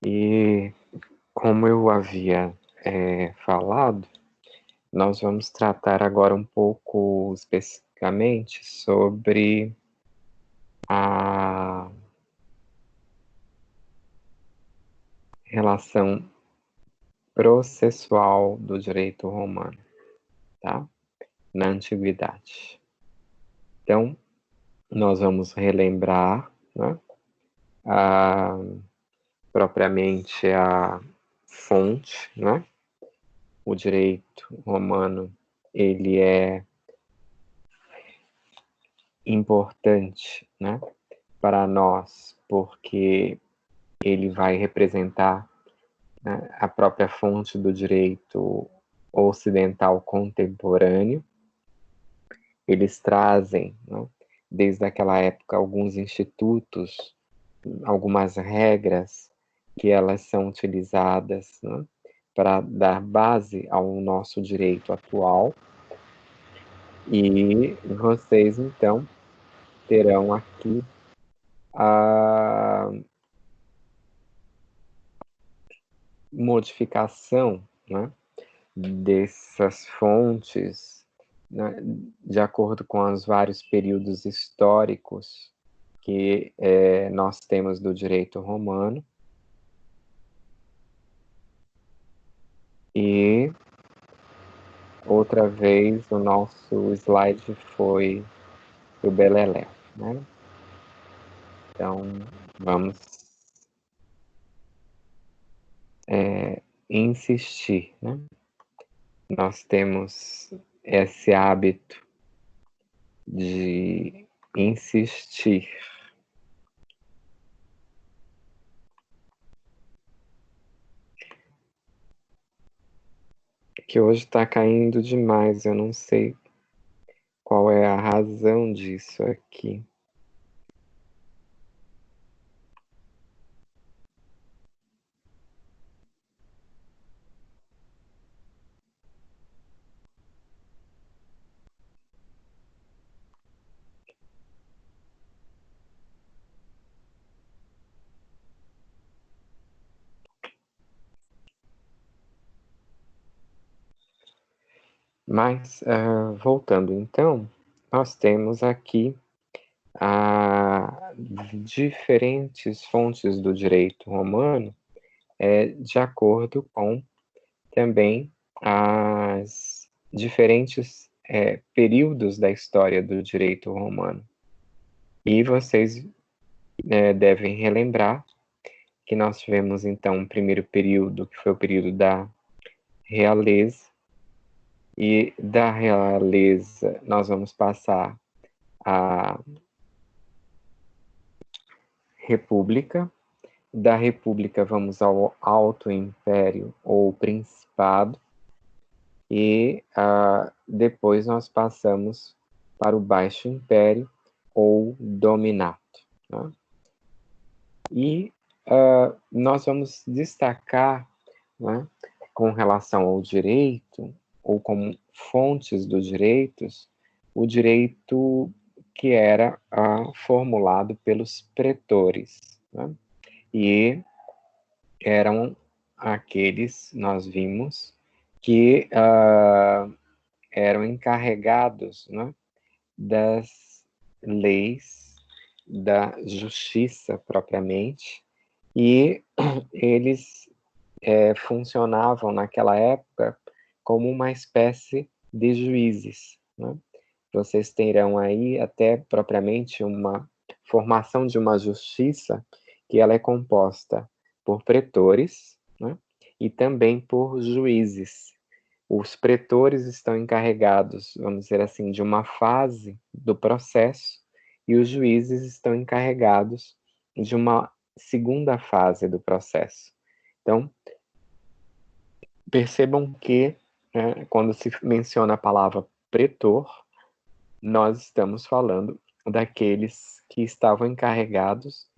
E como eu havia falado, nós vamos tratar agora um pouco especificamente sobre a relação processual do direito romano, tá? Na antiguidade. Então, nós vamos relembrar, né, propriamente a fonte, né? O direito romano, ele é importante, né, para nós, porque ele vai representar, né, a própria fonte do direito ocidental contemporâneo. Eles trazem, né, desde aquela época, alguns institutos, algumas regras que elas são utilizadas, né, para dar base ao nosso direito atual. E vocês, então, terão aqui a modificação, né, dessas fontes, né, de acordo com os vários períodos históricos que nós temos do direito romano. E outra vez o nosso slide foi o beleléu, né? Então vamos insistir, né? Nós temos esse hábito de insistir. Que hoje está caindo demais, eu não sei qual é a razão disso aqui. Mas, voltando então, nós temos aqui diferentes fontes do direito romano, de acordo com também as diferentes períodos da história do direito romano. E vocês devem relembrar que nós tivemos, então, um primeiro período, que foi o período da realeza, e da realeza nós vamos passar à república, da república vamos ao alto império ou principado, e depois nós passamos para o baixo império ou dominato, né? E nós vamos destacar, né, com relação ao direito, ou como fontes dos direitos, o direito que era formulado pelos pretores, né? E eram aqueles, nós vimos, que eram encarregados, né, das leis, da justiça propriamente, e eles funcionavam naquela época como uma espécie de juízes, né? Vocês terão aí até propriamente uma formação de uma justiça que ela é composta por pretores, né? E também por juízes. Os pretores estão encarregados, vamos dizer assim, de uma fase do processo, e os juízes estão encarregados de uma segunda fase do processo. Então, percebam que, quando se menciona a palavra pretor, nós estamos falando daqueles que estavam encarregados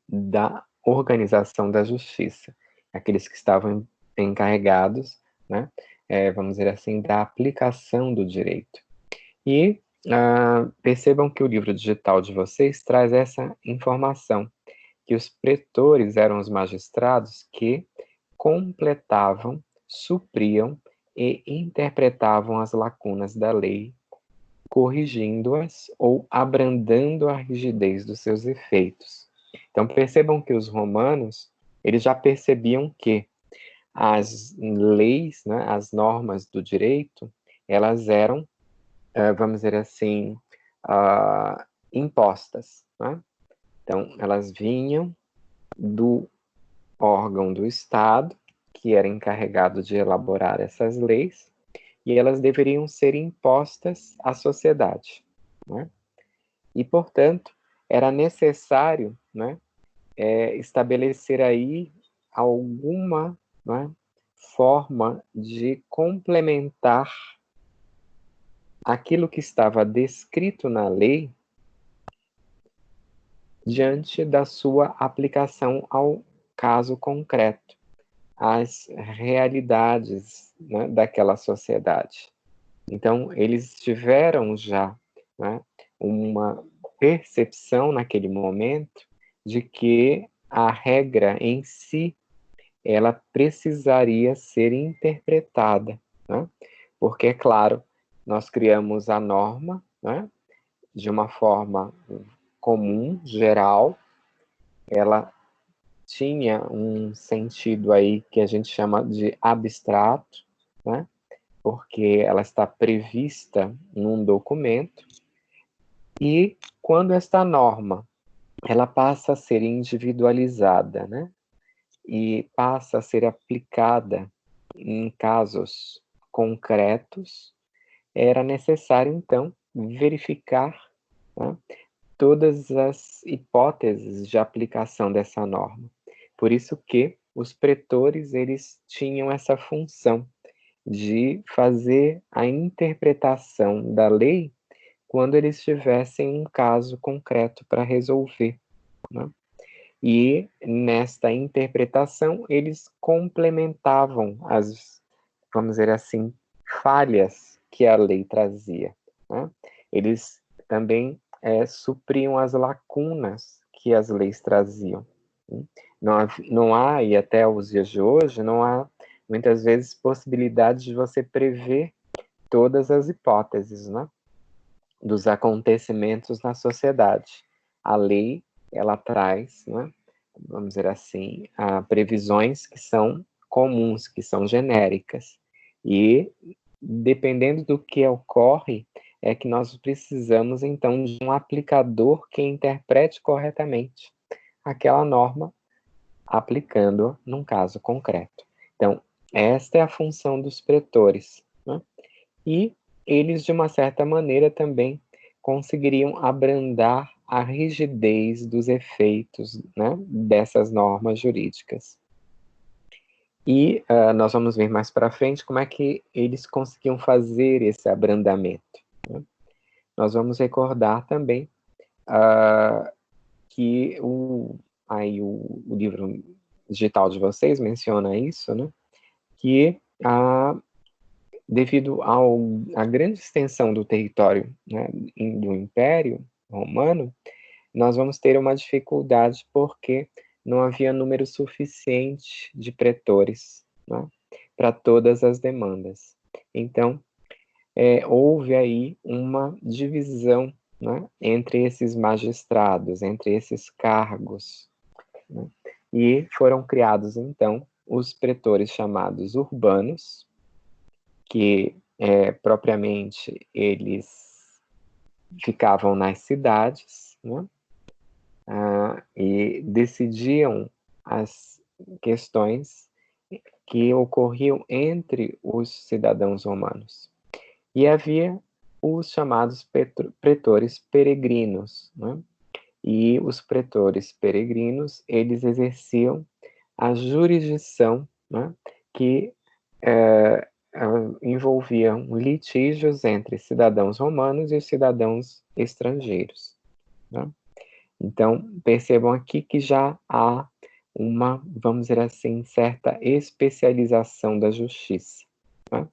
da organização da justiça, aqueles que estavam encarregados, né, vamos dizer assim, da aplicação do direito. E percebam que o livro digital de vocês traz essa informação, que os pretores eram os magistrados que completavam, supriam e interpretavam as lacunas da lei, corrigindo-as ou abrandando a rigidez dos seus efeitos. Então percebam que os romanos, eles já percebiam que as leis, né, as normas do direito, elas eram, vamos dizer assim, impostas, né? Então, elas vinham do órgão do Estado, que era encarregado de elaborar essas leis, e elas deveriam ser impostas à sociedade, né? E, portanto, era necessário, né, estabelecer aí alguma, né, forma de complementar aquilo que estava descrito na lei diante da sua aplicação ao caso concreto, às realidades, né, daquela sociedade. Então, eles tiveram já, né, uma percepção naquele momento de que a regra em si ela precisaria ser interpretada, né? Porque, é claro, nós criamos a norma, né, de uma forma comum, geral, ela tinha um sentido aí que a gente chama de abstrato, né, porque ela está prevista num documento, e quando esta norma ela passa a ser individualizada, né, e passa a ser aplicada em casos concretos, era necessário, então, verificar, né, todas as hipóteses de aplicação dessa norma. Por isso que os pretores, eles tinham essa função de fazer a interpretação da lei quando eles tivessem um caso concreto para resolver, né? E nesta interpretação eles complementavam as, vamos dizer assim, falhas que a lei trazia, né? Eles também supriam as lacunas que as leis traziam. Não há, e até os dias de hoje, não há muitas vezes possibilidade de você prever todas as hipóteses, né, dos acontecimentos na sociedade. A lei, ela traz, né, vamos dizer assim, previsões que são comuns, que são genéricas. E, dependendo do que ocorre, é que nós precisamos, então, de um aplicador que interprete corretamente aquela norma, aplicando num caso concreto. Então, esta é a função dos pretores, né? E eles, de uma certa maneira, também conseguiriam abrandar a rigidez dos efeitos, né, dessas normas jurídicas. E nós vamos ver mais para frente como é que eles conseguiam fazer esse abrandamento, né? Nós vamos recordar também que o livro digital de vocês menciona isso, né, que devido à grande extensão do território, né, do Império Romano, nós vamos ter uma dificuldade porque não havia número suficiente de pretores, né, para todas as demandas. Então, houve aí uma divisão, né, entre esses magistrados, entre esses cargos, né, e foram criados, então, os pretores chamados urbanos, que propriamente eles ficavam nas cidades, né, e decidiam as questões que ocorriam entre os cidadãos romanos. E havia os chamados pretores peregrinos, né? E os pretores peregrinos, eles exerciam a jurisdição, né, que envolviam litígios entre cidadãos romanos e cidadãos estrangeiros, né? Então, percebam aqui que já há uma, vamos dizer assim, certa especialização da justiça, né?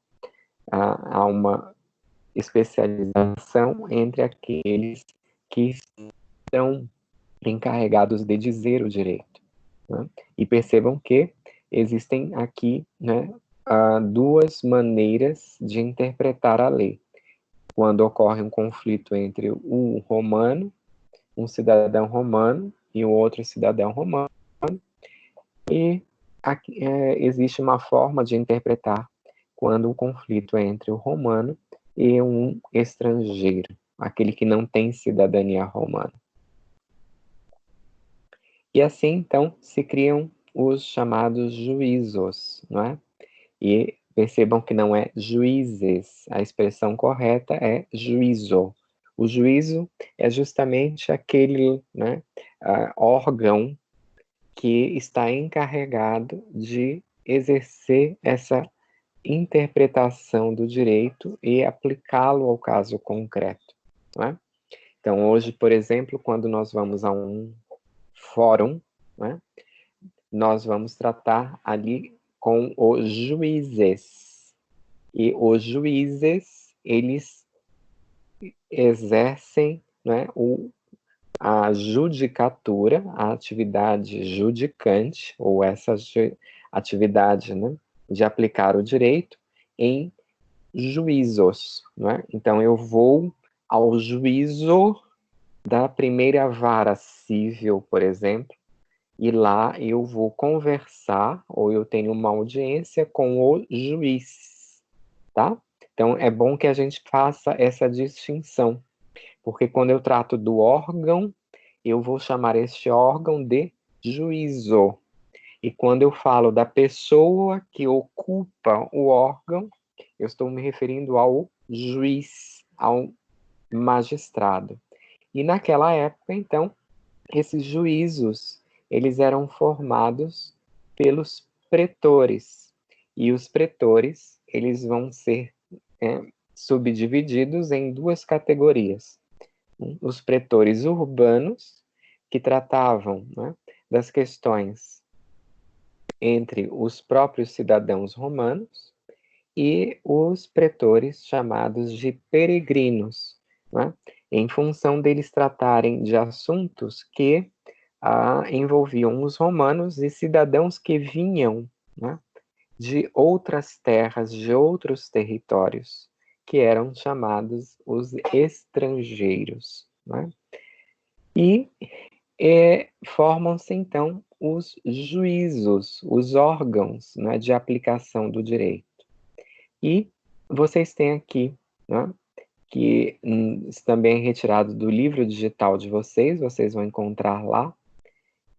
Há uma especialização entre aqueles que estão encarregados de dizer o direito, né? E percebam que existem aqui, né, duas maneiras de interpretar a lei. Quando ocorre um conflito entre um romano, um cidadão romano e o outro cidadão romano, e aqui, existe uma forma de interpretar quando o conflito é entre o romano e um estrangeiro, aquele que não tem cidadania romana. E assim, então, se criam os chamados juízos, não é? E percebam que não é juízes, a expressão correta é juízo. O juízo é justamente aquele, né, órgão que está encarregado de exercer essa interpretação do direito e aplicá-lo ao caso concreto, não é? Então, hoje, por exemplo, quando nós vamos a um fórum, né, nós vamos tratar ali com os juízes. E os juízes, eles exercem, né, a judicatura, a atividade judicante, ou essa atividade, né, de aplicar o direito em juízos. Né? Então, eu vou ao juízo da primeira vara civil, por exemplo, e lá eu vou conversar, ou eu tenho uma audiência com o juiz, tá? Então, é bom que a gente faça essa distinção, porque quando eu trato do órgão, eu vou chamar este órgão de juízo. E quando eu falo da pessoa que ocupa o órgão, eu estou me referindo ao juiz, ao magistrado. E naquela época, então, esses juízos, eles eram formados pelos pretores. E os pretores, eles vão ser subdivididos em duas categorias. Os pretores urbanos, que tratavam, né, das questões entre os próprios cidadãos romanos, e os pretores chamados de peregrinos, né, em função deles tratarem de assuntos que envolviam os romanos e cidadãos que vinham, né, de outras terras, de outros territórios, que eram chamados os estrangeiros. Né? E formam-se, então, os juízos, os órgãos, né, de aplicação do direito. E vocês têm aqui, né, que também é retirado do livro digital de vocês vão encontrar lá,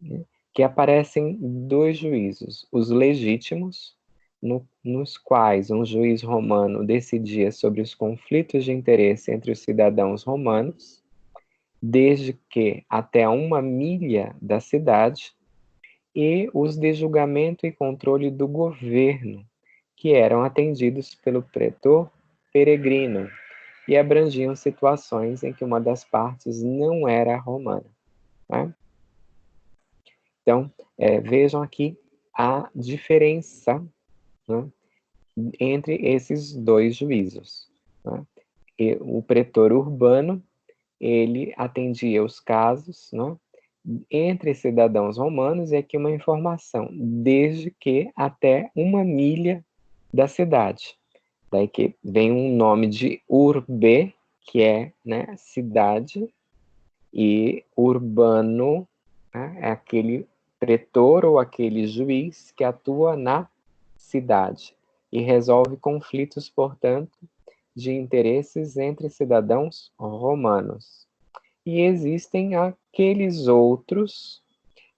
né, que aparecem dois juízos, os legítimos, nos quais um juiz romano decidia sobre os conflitos de interesse entre os cidadãos romanos, desde que até 1 milha da cidade, e os de julgamento e controle do governo, que eram atendidos pelo pretor peregrino, e abrangiam situações em que uma das partes não era romana. Né? Então, vejam aqui a diferença, né, entre esses dois juízos. Né? E o pretor urbano, ele atendia os casos, né, entre cidadãos romanos, e aqui uma informação, desde que até 1 milha da cidade. Daí que vem um nome de urbe, que é, né, cidade, e urbano, né, é aquele pretor ou aquele juiz que atua na cidade e resolve conflitos, portanto, de interesses entre cidadãos romanos. E existem aqueles outros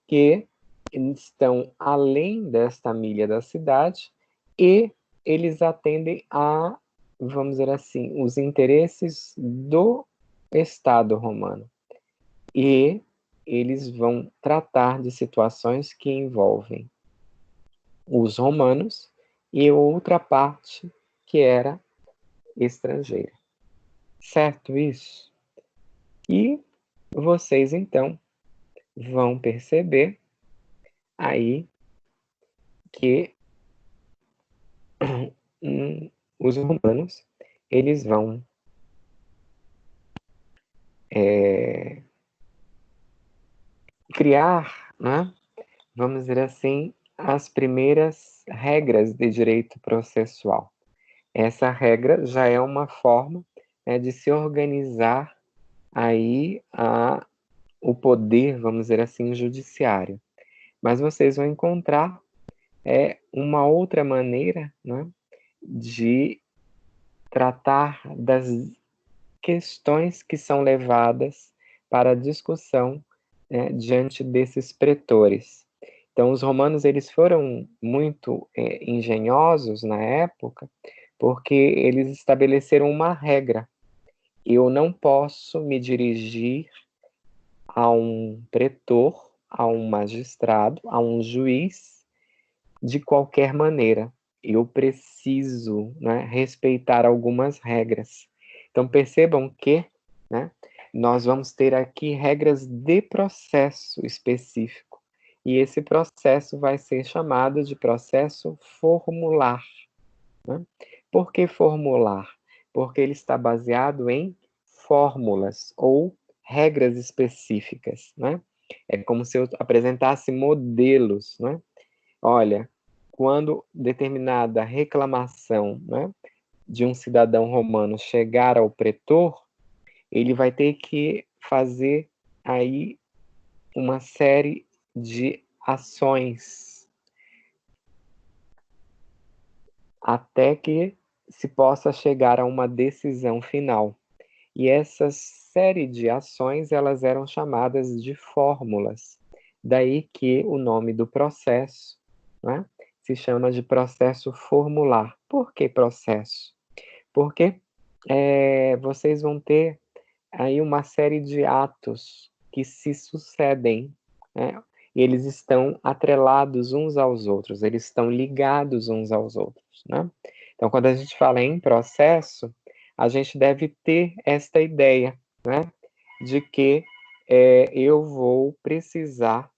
que estão além desta milha da cidade e eles atendem a, vamos dizer assim, os interesses do Estado romano. E eles vão tratar de situações que envolvem os romanos e outra parte que era estrangeira. Certo isso? E vocês, então, vão perceber aí que os romanos, eles vão criar, né, vamos dizer assim, as primeiras regras de direito processual. Essa regra já é uma forma, né, de se organizar aí o poder, vamos dizer assim, judiciário. Mas vocês vão encontrar uma outra maneira, né, de tratar das questões que são levadas para discussão, né, diante desses pretores. Então, os romanos eles foram muito engenhosos na época, porque eles estabeleceram uma regra. Eu não posso me dirigir a um pretor, a um magistrado, a um juiz, de qualquer maneira. Eu preciso, né, respeitar algumas regras. Então, percebam que, né, nós vamos ter aqui regras de processo específico. E esse processo vai ser chamado de processo formular. Né? Por que formular? Porque ele está baseado em fórmulas ou regras específicas. Né? É como se eu apresentasse modelos. Né? Olha, quando determinada reclamação, né, de um cidadão romano chegar ao pretor, ele vai ter que fazer aí uma série de ações até que se possa chegar a uma decisão final. E essa série de ações, elas eram chamadas de fórmulas. Daí que o nome do processo, né, se chama de processo formular. Por que processo? Porque vocês vão ter aí uma série de atos que se sucedem, né? E eles estão atrelados uns aos outros, eles estão ligados uns aos outros, né? Então, quando a gente fala em processo, a gente deve ter esta ideia, né, de que eu vou precisar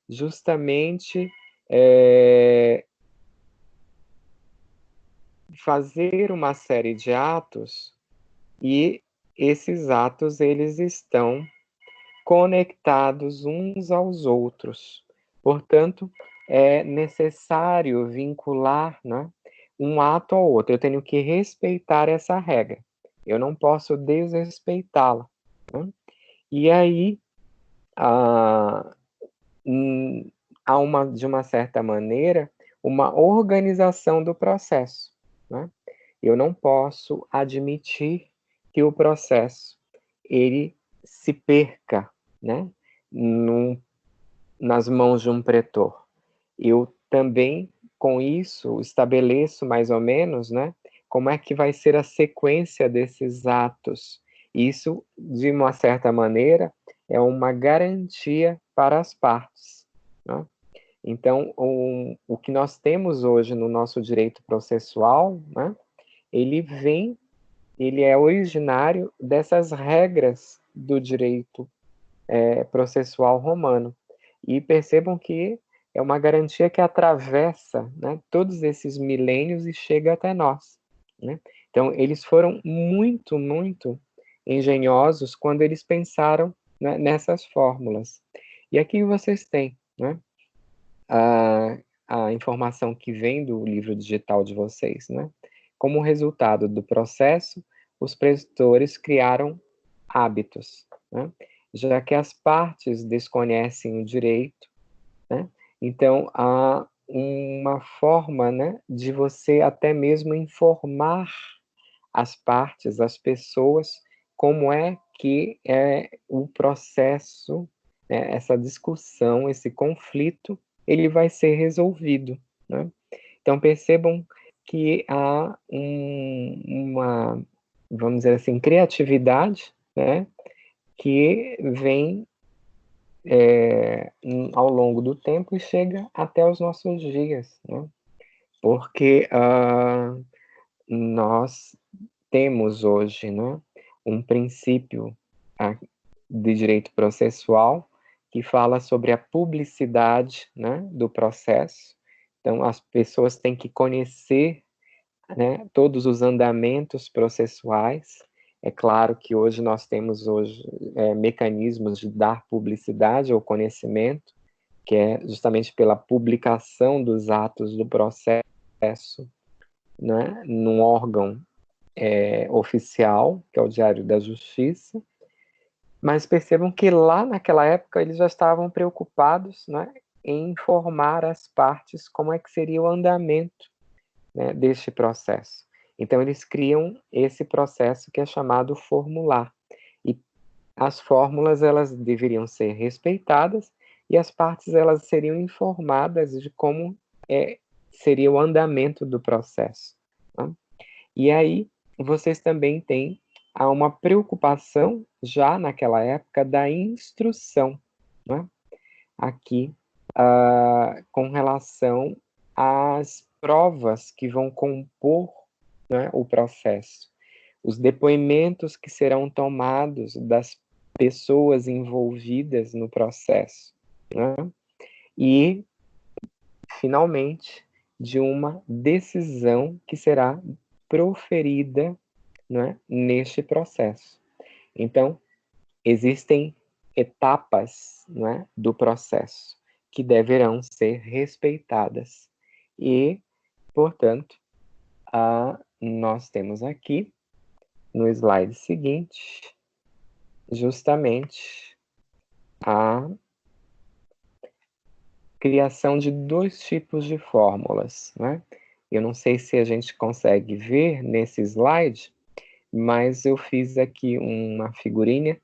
justamente fazer uma série de atos e esses atos eles estão conectados uns aos outros. Portanto, é necessário vincular, né, um ato ao outro. Eu tenho que respeitar essa regra. Eu não posso desrespeitá-la. Né? E aí, há, de uma certa maneira, uma organização do processo. Né? Eu não posso admitir que o processo ele se perca, né, nas mãos de um pretor. Eu também, com isso, estabeleço mais ou menos, né, como é que vai ser a sequência desses atos. Isso, de uma certa maneira, é uma garantia para as partes. Né? Então, o que nós temos hoje no nosso direito processual, né, ele é originário dessas regras do direito processual romano. E percebam que é uma garantia que atravessa, né, todos esses milênios e chega até nós. Né? Então, eles foram muito, muito engenhosos quando eles pensaram, né, nessas fórmulas. E aqui vocês têm, né, a informação que vem do livro digital de vocês. Né? Como resultado do processo, os prestores criaram hábitos, né? Já que as partes desconhecem o direito, né? Então há uma forma, né, de você até mesmo informar as partes, as pessoas, como é que é o processo, né, essa discussão, esse conflito, ele vai ser resolvido. Né? Então percebam que há uma, vamos dizer assim, criatividade, né, que vem ao longo do tempo e chega até os nossos dias, né? Porque nós temos hoje, né, um princípio de direito processual que fala sobre a publicidade, né, do processo. Então, as pessoas têm que conhecer, né, todos os andamentos processuais. É claro que hoje nós temos mecanismos de dar publicidade ao conhecimento, que é justamente pela publicação dos atos do processo, né, num órgão oficial, que é o Diário da Justiça, mas percebam que lá naquela época eles já estavam preocupados, né, em informar as partes como é que seria o andamento, né, deste processo. Então eles criam esse processo que é chamado formular. E as fórmulas elas deveriam ser respeitadas e as partes elas seriam informadas de como seria o andamento do processo. Tá? E aí vocês também têm uma preocupação já naquela época da instrução, né? Aqui com relação às provas que vão compor, né, o processo, os depoimentos que serão tomados das pessoas envolvidas no processo, né? E, finalmente, de uma decisão que será proferida, né, neste processo. Então, existem etapas, né, do processo que deverão ser respeitadas. E, portanto, nós temos aqui, no slide seguinte, justamente a criação de 2 tipos de fórmulas, né? Eu não sei se a gente consegue ver nesse slide, mas eu fiz aqui uma figurinha.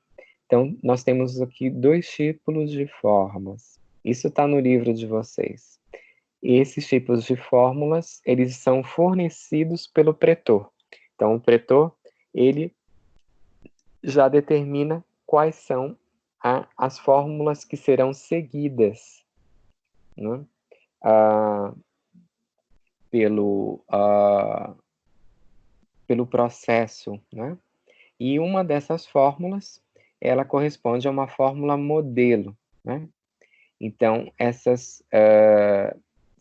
Então, nós temos aqui 2 tipos de fórmulas. Isso está no livro de vocês. E esses tipos de fórmulas, eles são fornecidos pelo pretor. Então, o pretor, ele já determina quais são as fórmulas que serão seguidas, né? Pelo processo, né? E uma dessas fórmulas, ela corresponde a uma fórmula modelo, né? Então, essas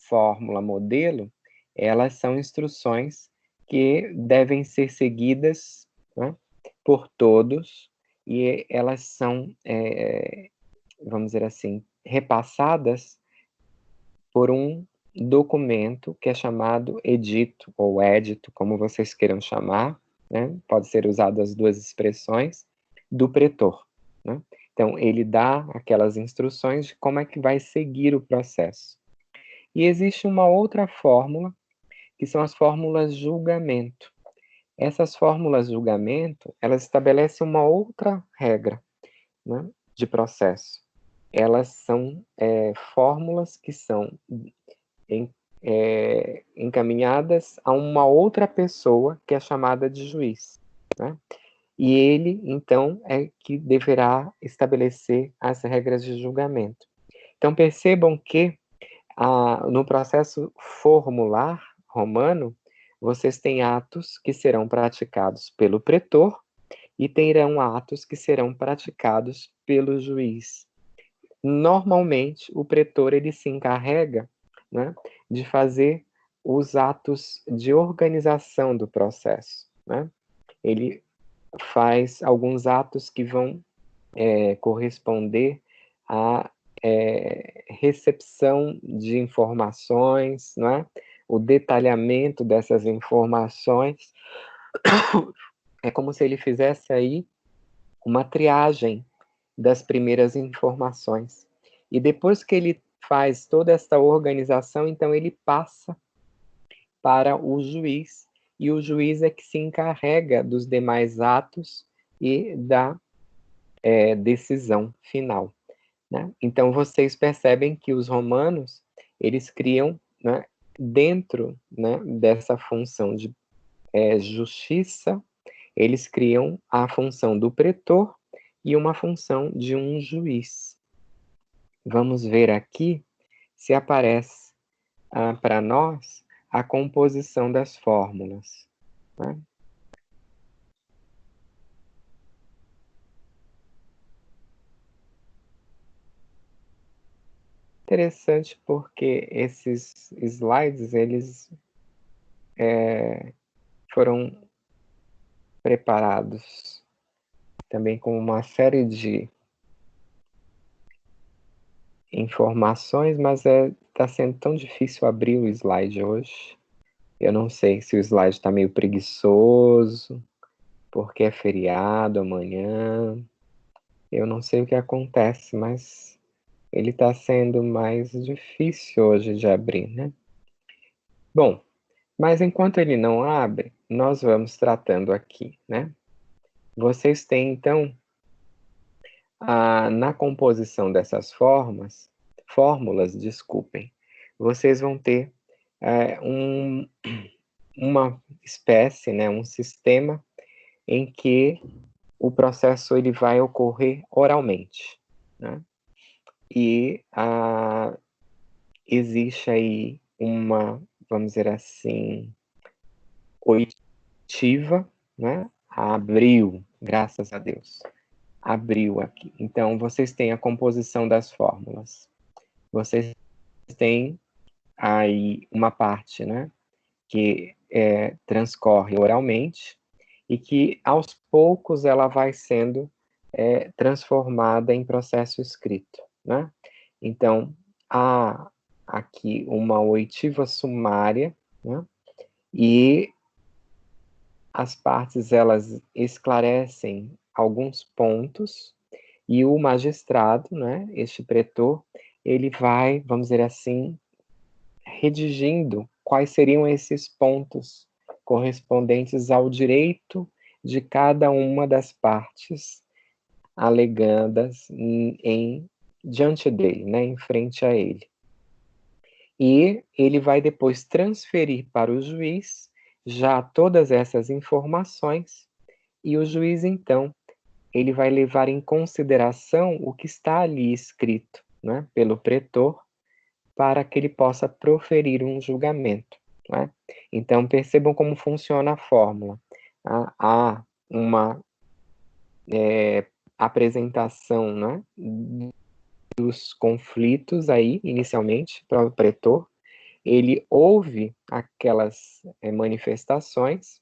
fórmula modelo, elas são instruções que devem ser seguidas, né, por todos, e elas são, vamos dizer assim, repassadas por um documento que é chamado edito ou édito, como vocês queiram chamar, né? Pode ser usado as 2 expressões, do pretor, né? Então, ele dá aquelas instruções de como é que vai seguir o processo. E existe uma outra fórmula, que são as fórmulas julgamento. Essas fórmulas julgamento, elas estabelecem uma outra regra, né, de processo. Elas são fórmulas que são encaminhadas a uma outra pessoa que é chamada de juiz, né? E ele, então, é que deverá estabelecer as regras de julgamento. Então, percebam que no processo formular romano, vocês têm atos que serão praticados pelo pretor e terão atos que serão praticados pelo juiz. Normalmente, o pretor ele se encarrega, né, de fazer os atos de organização do processo, né? Ele faz alguns atos que vão corresponder à recepção de informações, né? O detalhamento dessas informações. É como se ele fizesse aí uma triagem das primeiras informações. E depois que ele faz toda essa organização, então ele passa para o juiz, e o juiz é que se encarrega dos demais atos e da decisão final, né? Então vocês percebem que os romanos, eles criam, né, dentro, né, dessa função de justiça, eles criam a função do pretor e uma função de um juiz. Vamos ver aqui se aparece para nós a composição das fórmulas, né? Interessante porque esses slides, eles foram preparados também com uma série de informações, mas está sendo tão difícil abrir o slide hoje. Eu não sei se o slide está meio preguiçoso, porque é feriado amanhã. Eu não sei o que acontece, mas ele está sendo mais difícil hoje de abrir, né? Bom, mas enquanto ele não abre, nós vamos tratando aqui, né? Vocês têm, então, na composição dessas fórmulas, desculpem, vocês vão ter uma espécie, né, um sistema em que o processo ele vai ocorrer oralmente, né? E existe aí uma, vamos dizer assim, oitiva, né? Abriu, graças a Deus. Abriu aqui. Então, vocês têm a composição das fórmulas. Vocês têm aí uma parte, né? Que transcorre oralmente e que, aos poucos, ela vai sendo transformada em processo escrito, né? Então, há aqui uma oitiva sumária, né? E as partes, elas esclarecem alguns pontos, e o magistrado, né, este pretor, ele vai, vamos dizer assim, redigindo quais seriam esses pontos correspondentes ao direito de cada uma das partes alegadas diante dele, né, em frente a ele. E ele vai depois transferir para o juiz já todas essas informações, e o juiz, então, ele vai levar em consideração o que está ali escrito, né, pelo pretor, para que ele possa proferir um julgamento, né? Então, percebam como funciona a fórmula. Há uma apresentação, né, dos conflitos aí, inicialmente, para o pretor. Ele ouve aquelas manifestações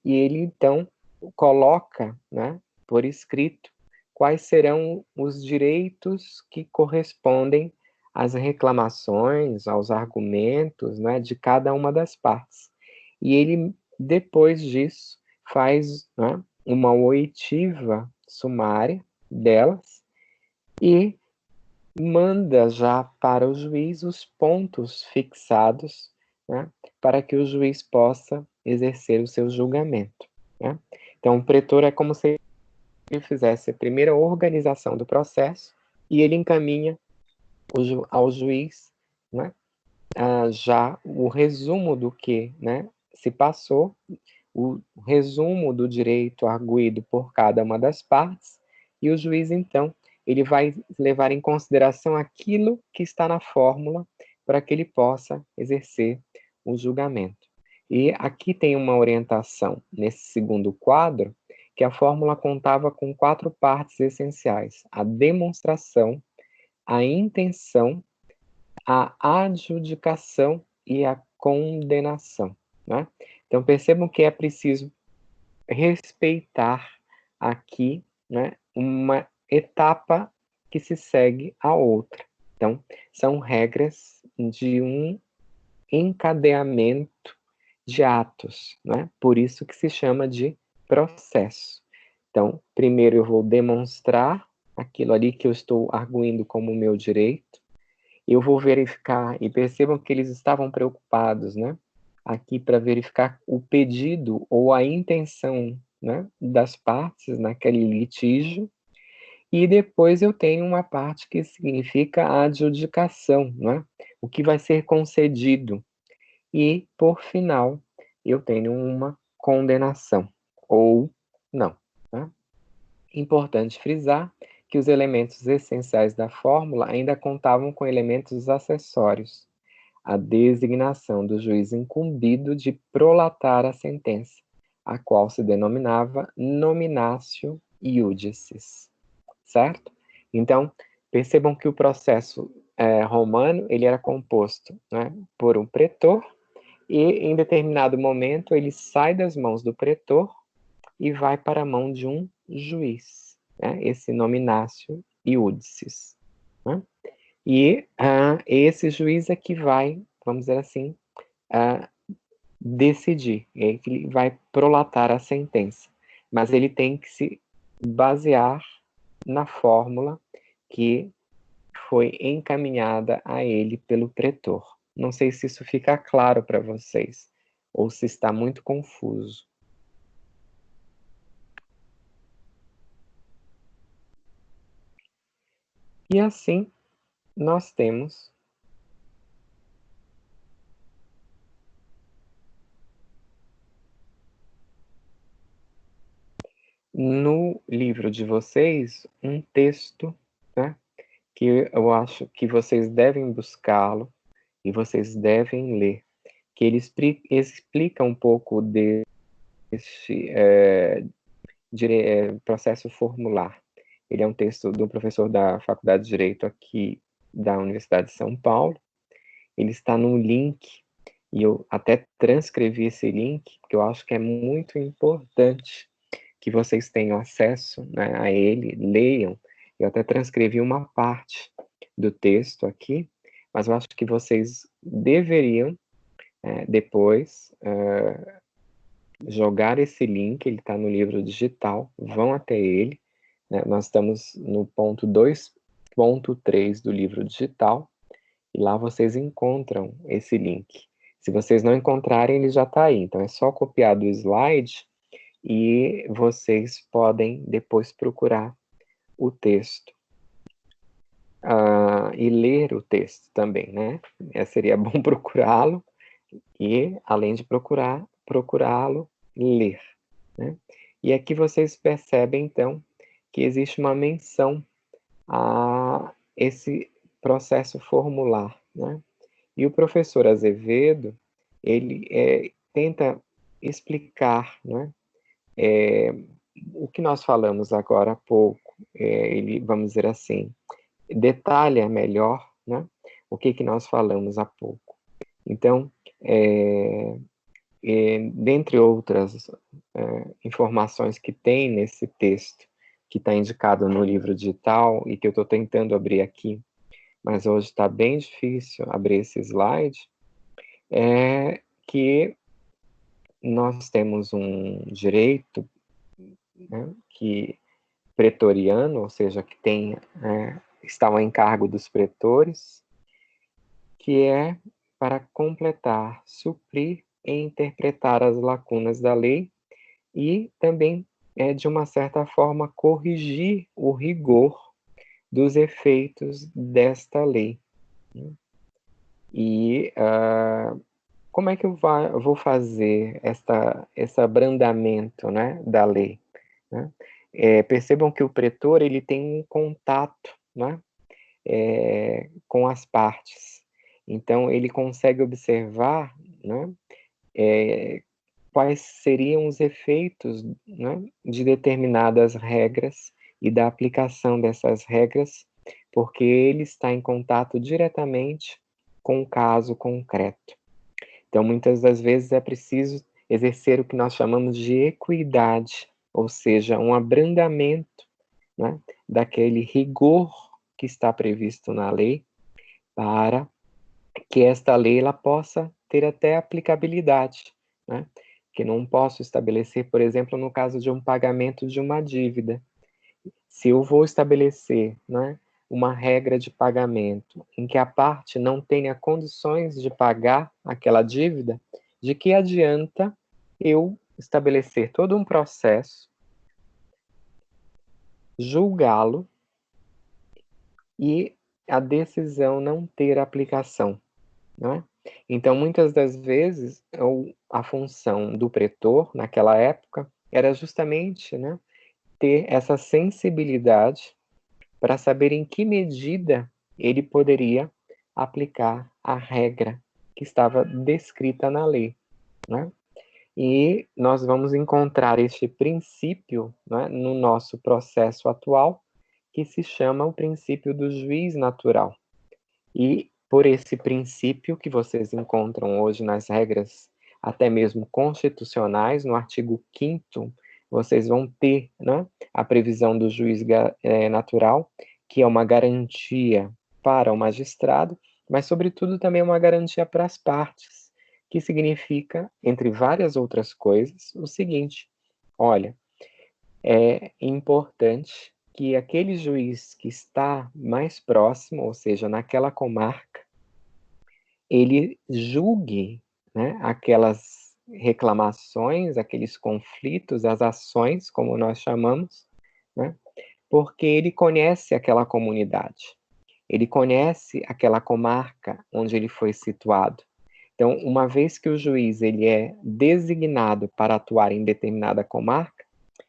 e ele, então, coloca, né, por escrito quais serão os direitos que correspondem às reclamações, aos argumentos, né, de cada uma das partes. E ele, depois disso, faz, né, uma oitiva sumária delas e manda já para o juiz os pontos fixados, né, para que o juiz possa exercer o seu julgamento, né? Então, o pretor é como se ele fizesse a primeira organização do processo e ele encaminha ao juiz, né, já o resumo do que, né, se passou, o resumo do direito arguido por cada uma das partes, e o juiz, então, ele vai levar em consideração aquilo que está na fórmula para que ele possa exercer o julgamento. E aqui tem uma orientação nesse segundo quadro, que a fórmula contava com 4 partes essenciais: a demonstração, a intenção, a adjudicação e a condenação, né? Então, percebam que é preciso respeitar aqui, né, uma etapa que se segue à outra. Então, são regras de um encadeamento de atos, né? Por isso que se chama de processo. Então, primeiro eu vou demonstrar aquilo ali que eu estou arguindo como meu direito, eu vou verificar, e percebam que eles estavam preocupados, né, aqui para verificar o pedido ou a intenção, né, das partes naquele litígio, e depois eu tenho uma parte que significa a adjudicação, né, o que vai ser concedido, e, por final, eu tenho uma condenação, ou não, tá? Importante frisar que os elementos essenciais da fórmula ainda contavam com elementos acessórios: a designação do juiz incumbido de prolatar a sentença, a qual se denominava nominatio iudicis, certo? Então, percebam que o processo romano ele era composto, né, por um pretor, e em determinado momento ele sai das mãos do pretor e vai para a mão de um juiz, né? Esse nominatio iudicis, né? E esse juiz é que vai, vamos dizer assim, decidir, ele vai prolatar a sentença, mas ele tem que se basear na fórmula que foi encaminhada a ele pelo pretor. Não sei se isso fica claro para vocês, ou se está muito confuso. E assim, nós temos no livro de vocês um texto, né, que eu acho que vocês devem buscá-lo e vocês devem ler, que ele explica um pouco desse processo formular. Ele é um texto do professor da Faculdade de Direito aqui da Universidade de São Paulo. Ele está no link, e eu até transcrevi esse link, porque eu acho que é muito importante que vocês tenham acesso, né, a ele, leiam. Eu até transcrevi uma parte do texto aqui, mas eu acho que vocês deveriam, depois, jogar esse link, ele está no livro digital, vão até ele, né? Nós estamos no ponto 2.3 do livro digital, e lá vocês encontram esse link. Se vocês não encontrarem, ele já está aí, então é só copiar do slide e vocês podem depois procurar o texto. E ler o texto também, né? Seria bom procurá-lo e, além de procurá-lo, ler, né? E aqui vocês percebem, então, que existe uma menção a esse processo formular, né? E o professor Azevedo, ele tenta explicar, né, o que nós falamos agora há pouco. Ele, vamos dizer assim, detalha melhor, né, o que nós falamos há pouco. Então, dentre outras informações que tem nesse texto, que está indicado no livro digital e que eu estou tentando abrir aqui, mas hoje está bem difícil abrir esse slide, é que nós temos um direito, né, que pretoriano, ou seja, que tem, está ao encargo dos pretores, que é para completar, suprir e interpretar as lacunas da lei e também, de uma certa forma, corrigir o rigor dos efeitos desta lei. E como é que eu vou fazer esse abrandamento, né, da lei? Né? Percebam que o pretor ele tem um contato, né, com as partes. Então, ele consegue observar, né, quais seriam os efeitos, né, de determinadas regras e da aplicação dessas regras, porque ele está em contato diretamente com o caso concreto. Então, muitas das vezes é preciso exercer o que nós chamamos de equidade, ou seja, um abrandamento, né, daquele rigor que está previsto na lei, para que esta lei ela possa ter até aplicabilidade, né? Que não posso estabelecer, por exemplo, no caso de um pagamento de uma dívida. Se eu vou estabelecer, né, uma regra de pagamento em que a parte não tenha condições de pagar aquela dívida, de que adianta eu estabelecer todo um processo, julgá-lo e a decisão não ter aplicação, né? Então, muitas das vezes, a função do pretor, naquela época, era justamente, né, ter essa sensibilidade para saber em que medida ele poderia aplicar a regra que estava descrita na lei, né? E nós vamos encontrar este princípio, né, no nosso processo atual, que se chama o princípio do juiz natural. E por esse princípio que vocês encontram hoje nas regras, até mesmo constitucionais, no artigo 5º vocês vão ter, né, a previsão do juiz natural, que é uma garantia para o magistrado, mas, sobretudo, também uma garantia para as partes, que significa, entre várias outras coisas, o seguinte: olha, é importante que aquele juiz que está mais próximo, ou seja, naquela comarca, ele julgue, né, aquelas reclamações, aqueles conflitos, as ações, como nós chamamos, né, porque ele conhece aquela comunidade, ele conhece aquela comarca onde ele foi situado. Então, uma vez que o juiz ele é designado para atuar em determinada comarca,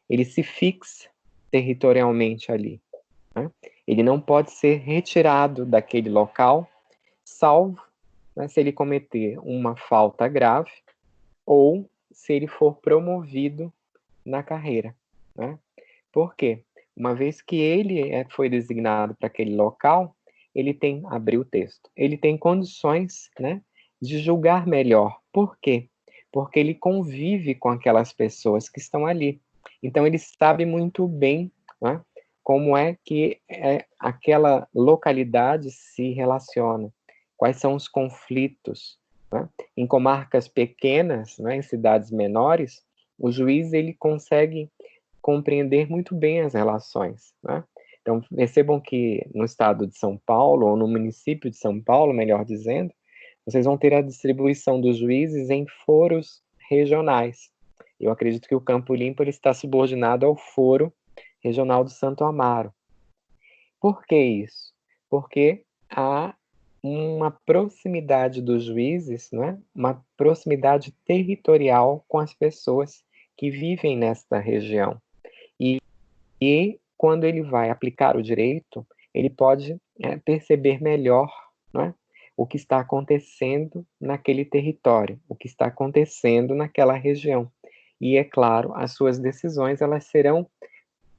ele se fixa territorialmente ali, né? Ele não pode ser retirado daquele local, salvo, né, se ele cometer uma falta grave ou se ele for promovido na carreira, né? Por quê? Uma vez que ele foi designado para aquele local, ele tem, abrir o texto, ele tem condições, né, de julgar melhor. Por quê? Porque ele convive com aquelas pessoas que estão ali. Então, ele sabe muito bem, né, como é que aquela localidade se relaciona, quais são os conflitos, né? Em comarcas pequenas, né, em cidades menores, o juiz ele consegue compreender muito bem as relações, né? Então, percebam que no estado de São Paulo, ou no município de São Paulo, melhor dizendo, vocês vão ter a distribuição dos juízes em foros regionais. Eu acredito que o Campo Limpo ele está subordinado ao foro regional do Santo Amaro. Por que isso? Porque há uma proximidade dos juízes, né? Uma proximidade territorial com as pessoas que vivem nesta região. E quando ele vai aplicar o direito, ele pode perceber melhor, né, o que está acontecendo naquele território, o que está acontecendo naquela região. E, é claro, as suas decisões elas serão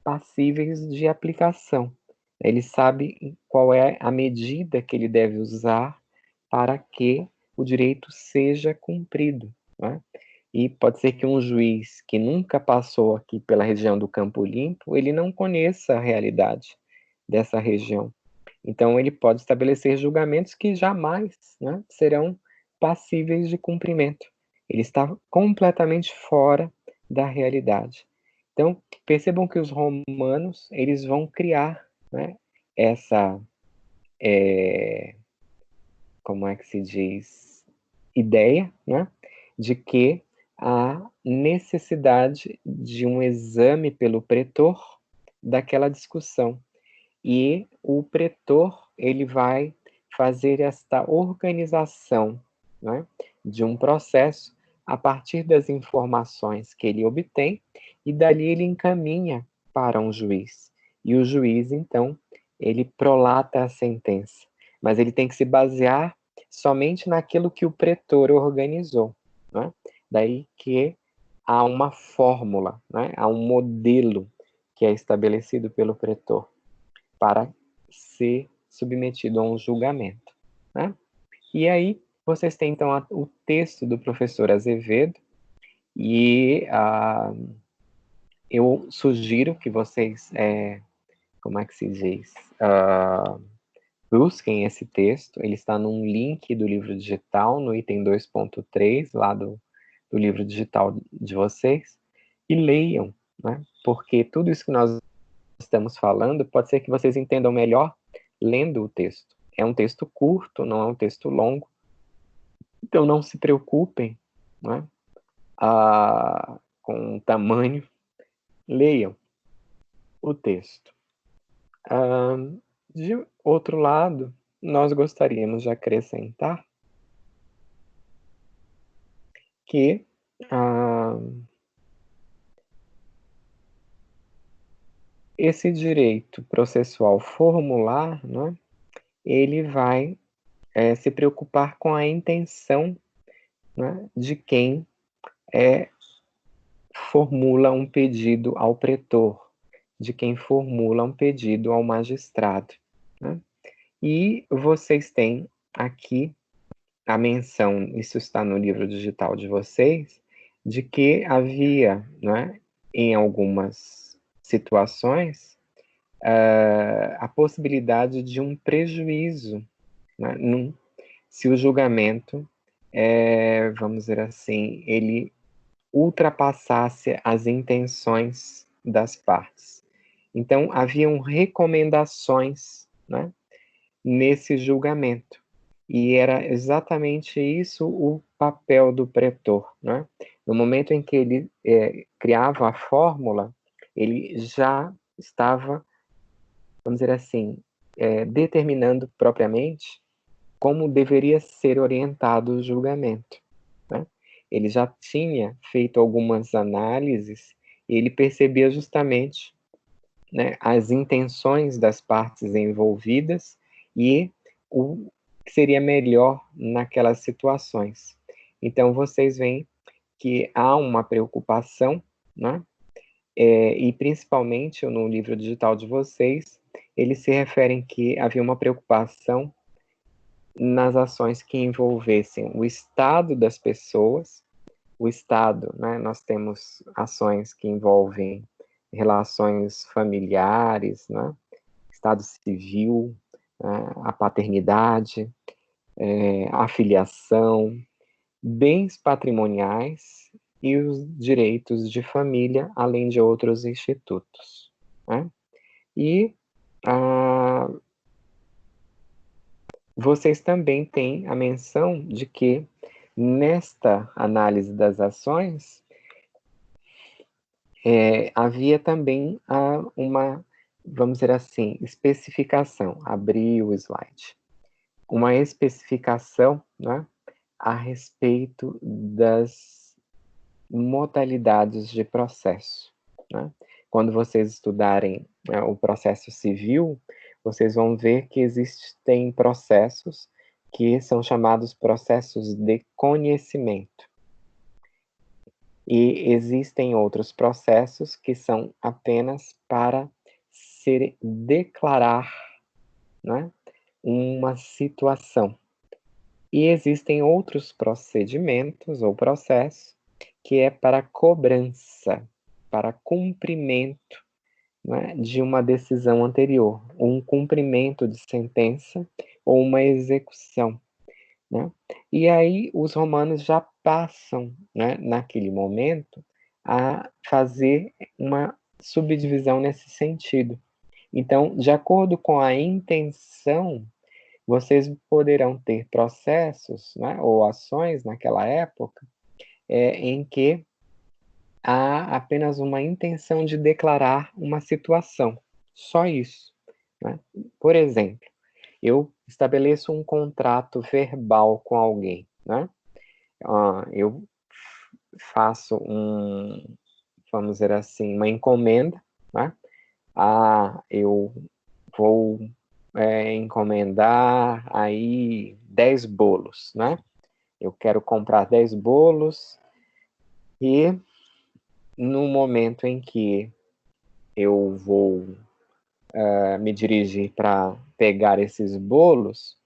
passíveis de aplicação. Ele sabe qual é a medida que ele deve usar para que o direito seja cumprido, né? E pode ser que um juiz que nunca passou aqui pela região do Campo Limpo, ele não conheça a realidade dessa região. Então, ele pode estabelecer julgamentos que jamais, né, serão passíveis de cumprimento. Ele está completamente fora da realidade. Então, percebam que os romanos, eles vão criar, né, essa, como é que se diz, ideia, né, de que há necessidade de um exame pelo pretor daquela discussão. E o pretor, ele vai fazer esta organização, né, de um processo a partir das informações que ele obtém, e dali ele encaminha para um juiz. E o juiz, então, ele prolata a sentença. Mas ele tem que se basear somente naquilo que o pretor organizou, né? Daí que há uma fórmula, né? Há um modelo que é estabelecido pelo pretor para ser submetido a um julgamento, né? E aí vocês têm então o texto do professor Azevedo e eu sugiro que vocês, como é que se diz, busquem esse texto. Ele está num link do livro digital, no item 2.3, lá do livro digital de vocês, e leiam, né? Porque tudo isso que nós estamos falando, pode ser que vocês entendam melhor lendo o texto. É um texto curto, não é um texto longo. Então não se preocupem, né, com o tamanho. Leiam o texto. De outro lado, nós gostaríamos de acrescentar que esse direito processual formular, né, ele vai se preocupar com a intenção, né, de quem formula um pedido ao pretor, de quem formula um pedido ao magistrado, né? E vocês têm aqui a menção, isso está no livro digital de vocês, de que havia, né, em algumas situações, a possibilidade de um prejuízo, né? Se o julgamento, vamos dizer assim, ele ultrapassasse as intenções das partes. Então, haviam recomendações, né, nesse julgamento. E era exatamente isso o papel do pretor, né? No momento em que ele criava a fórmula, ele já estava, vamos dizer assim, determinando propriamente como deveria ser orientado o julgamento, né? Ele já tinha feito algumas análises e ele percebia justamente, né, as intenções das partes envolvidas e o que seria melhor naquelas situações. Então, vocês veem que há uma preocupação, né? E principalmente no livro digital de vocês, eles se referem que havia uma preocupação nas ações que envolvessem o estado das pessoas, o estado, né? Nós temos ações que envolvem relações familiares, né? Estado civil, a paternidade, a filiação, bens patrimoniais e os direitos de família, além de outros institutos, né? E vocês também têm a menção de que, nesta análise das ações, havia também uma, vamos dizer assim, especificação. Abri o slide. Uma especificação, né, a respeito das modalidades de processo, né? Quando vocês estudarem o processo civil, vocês vão ver que existem processos que são chamados processos de conhecimento. E existem outros processos que são apenas para declarar, né, uma situação. E existem outros procedimentos ou processos que é para cobrança, para cumprimento, né, de uma decisão anterior, um cumprimento de sentença ou uma execução, né? E aí os romanos já passam, né, naquele momento, a fazer uma subdivisão nesse sentido. Então, de acordo com a intenção, vocês poderão ter processos, né, ou ações naquela época, em que há apenas uma intenção de declarar uma situação, só isso, né? Por exemplo, eu estabeleço um contrato verbal com alguém, né? Eu faço vamos dizer assim, uma encomenda, né? Eu vou encomendar aí 10 bolos, né? Eu quero comprar 10 bolos e no momento em que eu vou me dirigir para pegar esses bolos,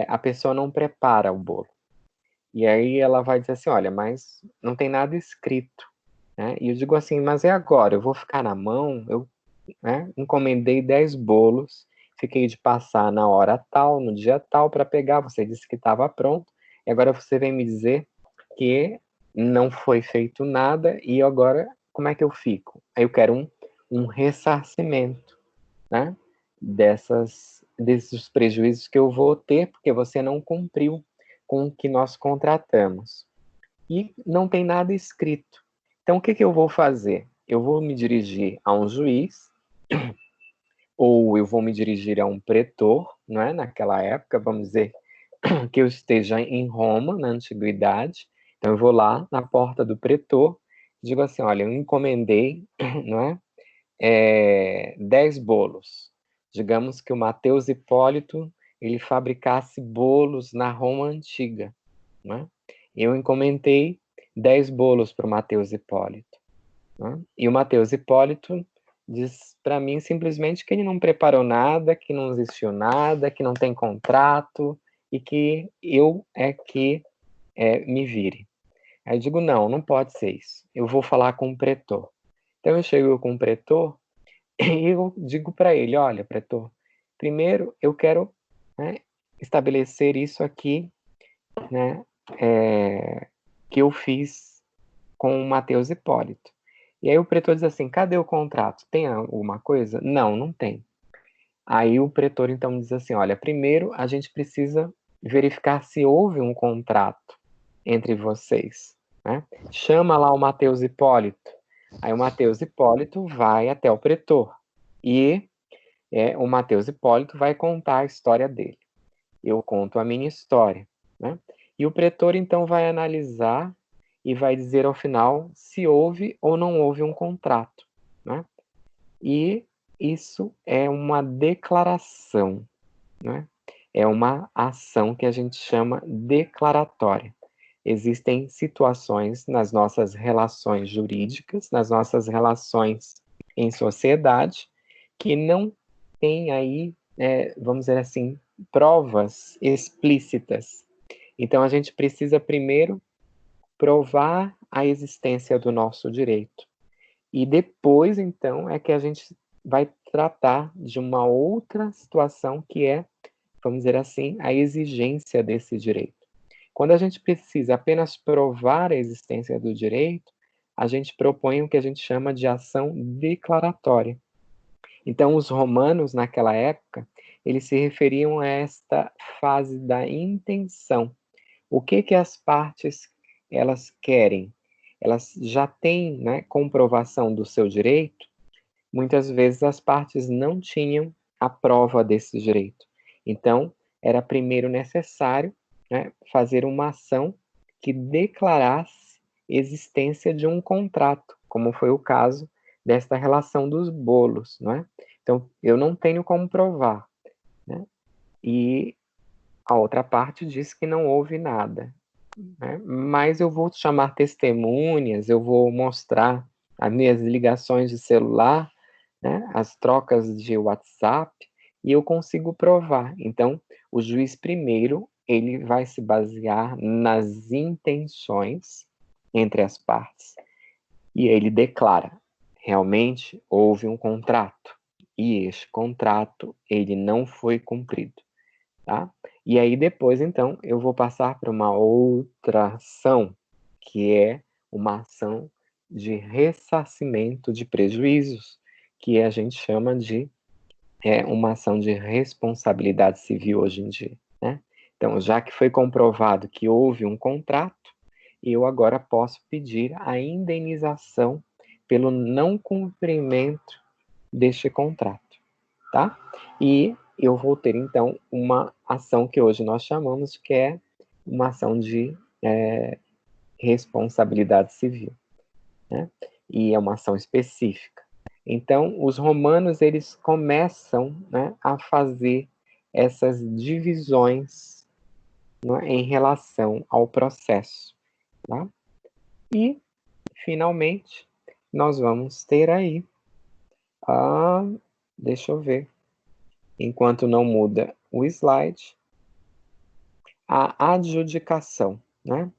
a pessoa não prepara o bolo. E aí ela vai dizer assim, olha, mas não tem nada escrito, né? E eu digo assim, mas é agora, eu vou ficar na mão, eu, né, encomendei 10 bolos, fiquei de passar na hora tal, no dia tal, para pegar, você disse que estava pronto, e agora você vem me dizer que não foi feito nada, e agora como é que eu fico? Aí eu quero um ressarcimento, né, desses prejuízos que eu vou ter, porque você não cumpriu com o que nós contratamos. E não tem nada escrito. Então, o que eu vou fazer? Eu vou me dirigir a um juiz, ou eu vou me dirigir a um pretor, não é? Naquela época, vamos dizer que eu esteja em Roma, na antiguidade. Então, eu vou lá na porta do pretor, digo assim, olha, eu encomendei, não é? 10 bolos. Digamos que o Mateus Hipólito ele fabricasse bolos na Roma antiga, né? Eu encomendei 10 bolos para o Mateus Hipólito, né? E o Mateus Hipólito diz para mim simplesmente que ele não preparou nada, que não existiu nada, que não tem contrato e que eu que me vire. Aí eu digo, não, não pode ser isso. Eu vou falar com o pretor. Então eu chego com o pretor e eu digo para ele, olha, pretor, primeiro eu quero, né, estabelecer isso aqui, né, que eu fiz com o Matheus Hipólito. E aí o pretor diz assim, cadê o contrato? Tem alguma coisa? Não, não tem. Aí o pretor então diz assim, olha, primeiro a gente precisa verificar se houve um contrato entre vocês, né? Chama lá o Matheus Hipólito. Aí o Matheus Hipólito vai até o pretor e o Matheus Hipólito vai contar a história dele. Eu conto a minha história, né? E o pretor então vai analisar e vai dizer ao final se houve ou não houve um contrato, né? E isso é uma declaração, né? É uma ação que a gente chama declaratória. Existem situações nas nossas relações jurídicas, nas nossas relações em sociedade, que não tem aí, vamos dizer assim, provas explícitas. Então, a gente precisa primeiro provar a existência do nosso direito. E depois, então, é que a gente vai tratar de uma outra situação que é, vamos dizer assim, a exigência desse direito. Quando a gente precisa apenas provar a existência do direito, a gente propõe o que a gente chama de ação declaratória. Então, os romanos, naquela época, eles se referiam a esta fase da intenção. O que as partes elas querem? Elas já têm, né, comprovação do seu direito. Muitas vezes as partes não tinham a prova desse direito. Então, era primeiro necessário, né, fazer uma ação que declarasse existência de um contrato, como foi o caso desta relação dos bolos, não é? Então, eu não tenho como provar, né? E a outra parte diz que não houve nada, né? Mas eu vou chamar testemunhas, eu vou mostrar as minhas ligações de celular, né, as trocas de WhatsApp, e eu consigo provar. Então, o juiz primeiro, ele vai se basear nas intenções entre as partes, e ele declara, realmente houve um contrato, e este contrato, ele não foi cumprido, tá? E aí depois, então, eu vou passar para uma outra ação, que é uma ação de ressarcimento de prejuízos, que a gente chama de uma ação de responsabilidade civil hoje em dia, né? Então, já que foi comprovado que houve um contrato, eu agora posso pedir a indenização pelo não cumprimento deste contrato, tá? E eu vou ter, então, uma ação que hoje nós chamamos que é uma ação de responsabilidade civil, né? E é uma ação específica. Então, os romanos, eles começam, né, a fazer essas divisões, né, em relação ao processo, tá? E, finalmente, nós vamos ter aí, deixa eu ver, enquanto não muda o slide, a adjudicação, né?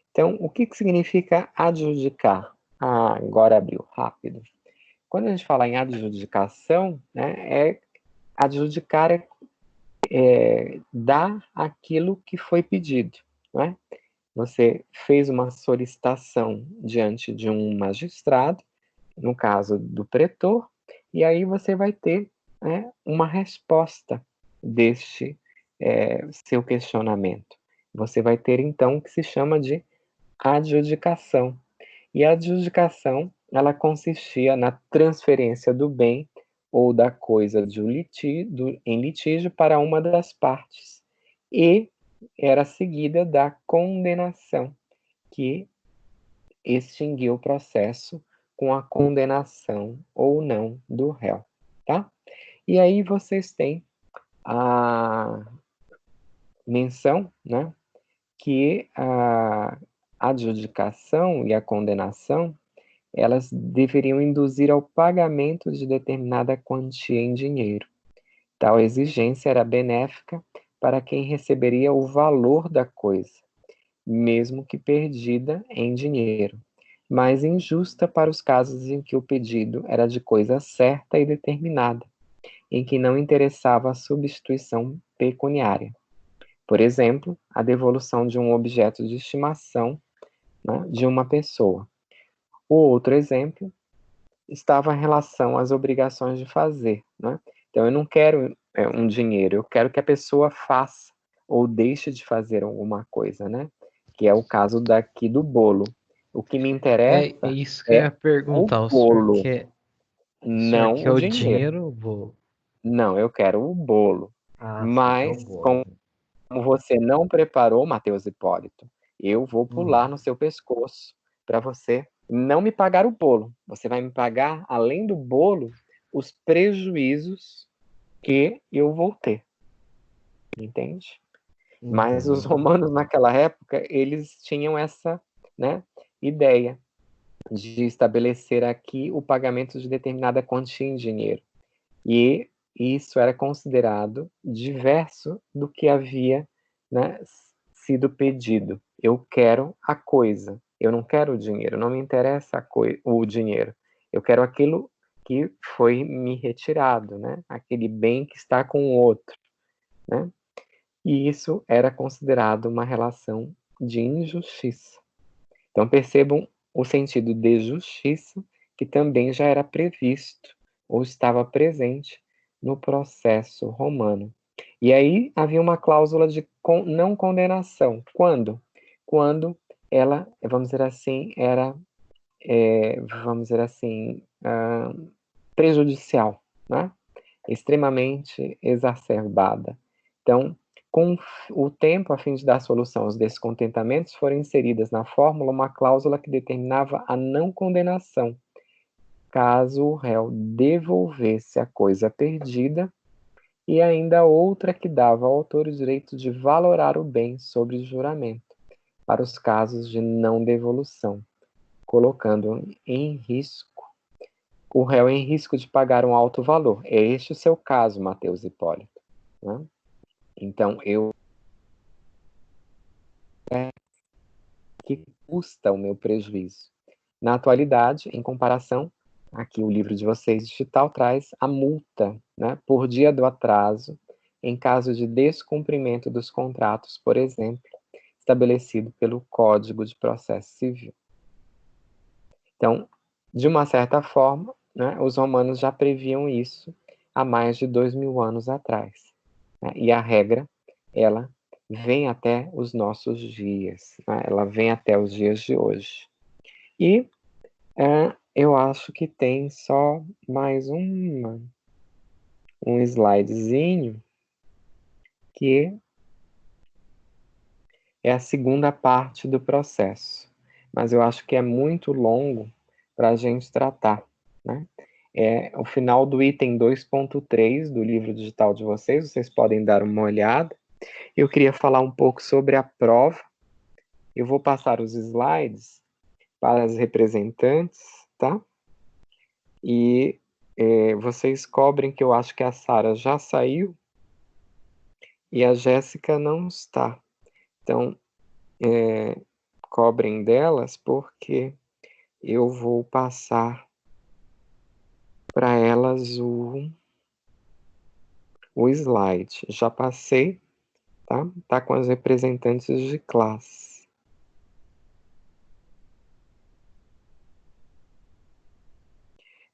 Então, o que significa adjudicar? Agora abriu, rápido. Quando a gente fala em adjudicação, né, adjudicar dar aquilo que foi pedido, né? Você fez uma solicitação diante de um magistrado, no caso do pretor, e aí você vai ter, né, uma resposta deste seu questionamento. Você vai ter, então, o que se chama de adjudicação. E a adjudicação, ela consistia na transferência do bem ou da coisa em litígio para uma das partes. E era seguida da condenação, que extinguiu o processo com a condenação ou não do réu, tá? E aí vocês têm a menção, né, que a adjudicação e a condenação, elas deveriam induzir ao pagamento de determinada quantia em dinheiro. Tal exigência era benéfica para quem receberia o valor da coisa, mesmo que perdida em dinheiro. mas injusta para os casos em que o pedido era de coisa certa e determinada, em que não interessava a substituição pecuniária. Por exemplo, a devolução de um objeto de estimação, né, de uma pessoa. O outro exemplo estava em relação às obrigações de fazer, né? Então, eu não quero um dinheiro, eu quero que a pessoa faça ou deixe de fazer alguma coisa, né? Que é o caso daqui do bolo. O que me É interessa isso que eu é ia o perguntar. bolo, O senhor não quer o o dinheiro. dinheiro? Vou. Não, eu quero o bolo. Ah, você quer o Mas, bolo. como você não preparou, Matheus Hipólito, eu vou pular Hum, no seu pescoço para você não me pagar o bolo. Você vai me pagar, além do bolo, os prejuízos que eu vou ter, entende? Mas os entendo. romanos naquela época, eles tinham essa, né, ideia de estabelecer aqui o pagamento de determinada quantia em dinheiro. E isso era considerado diverso do que havia, né, sido pedido. Eu quero a coisa, eu não quero o dinheiro, não me interessa o dinheiro. Eu quero aquilo que foi me retirado, né? Aquele bem que está com o outro, né? E isso era considerado uma relação de injustiça. Então percebam o sentido de justiça que também já era previsto ou estava presente no processo romano. E aí havia uma cláusula de não condenação. Quando? Quando ela, vamos dizer assim, era, vamos dizer assim, prejudicial, né? Extremamente exacerbada. Então, com o tempo, a fim de dar solução aos descontentamentos, foram inseridas na fórmula uma cláusula que determinava a não condenação, caso o réu devolvesse a coisa perdida, e ainda outra que dava ao autor o direito de valorar o bem sobre juramento, para os casos de não devolução, colocando em risco o réu em risco de pagar um alto valor. É este o seu caso, Matheus Hipólito, né? Então, que custa o meu prejuízo? Na atualidade, em comparação, aqui o livro de vocês digital traz a multa, né, por dia do atraso, em caso de descumprimento dos contratos, por exemplo, estabelecido pelo Código de Processo Civil. Então, de uma certa forma, né, os romanos já previam isso há mais de 2000 anos atrás, né? E a regra, ela vem até os nossos dias, né? Ela vem até os dias de hoje. E eu acho que tem só mais um slidezinho, que é a segunda parte do processo. Mas eu acho que é muito longo para a gente tratar, né? É o final do item 2.3 do livro digital de vocês podem dar uma olhada. Eu queria falar um pouco sobre a prova. Eu vou passar os slides para as representantes, tá? E vocês cobrem que eu acho que a Sara já saiu e a Jéssica não está. Então, cobrem delas, porque eu vou passar para elas o slide. Já passei, tá? Tá com as representantes de classe.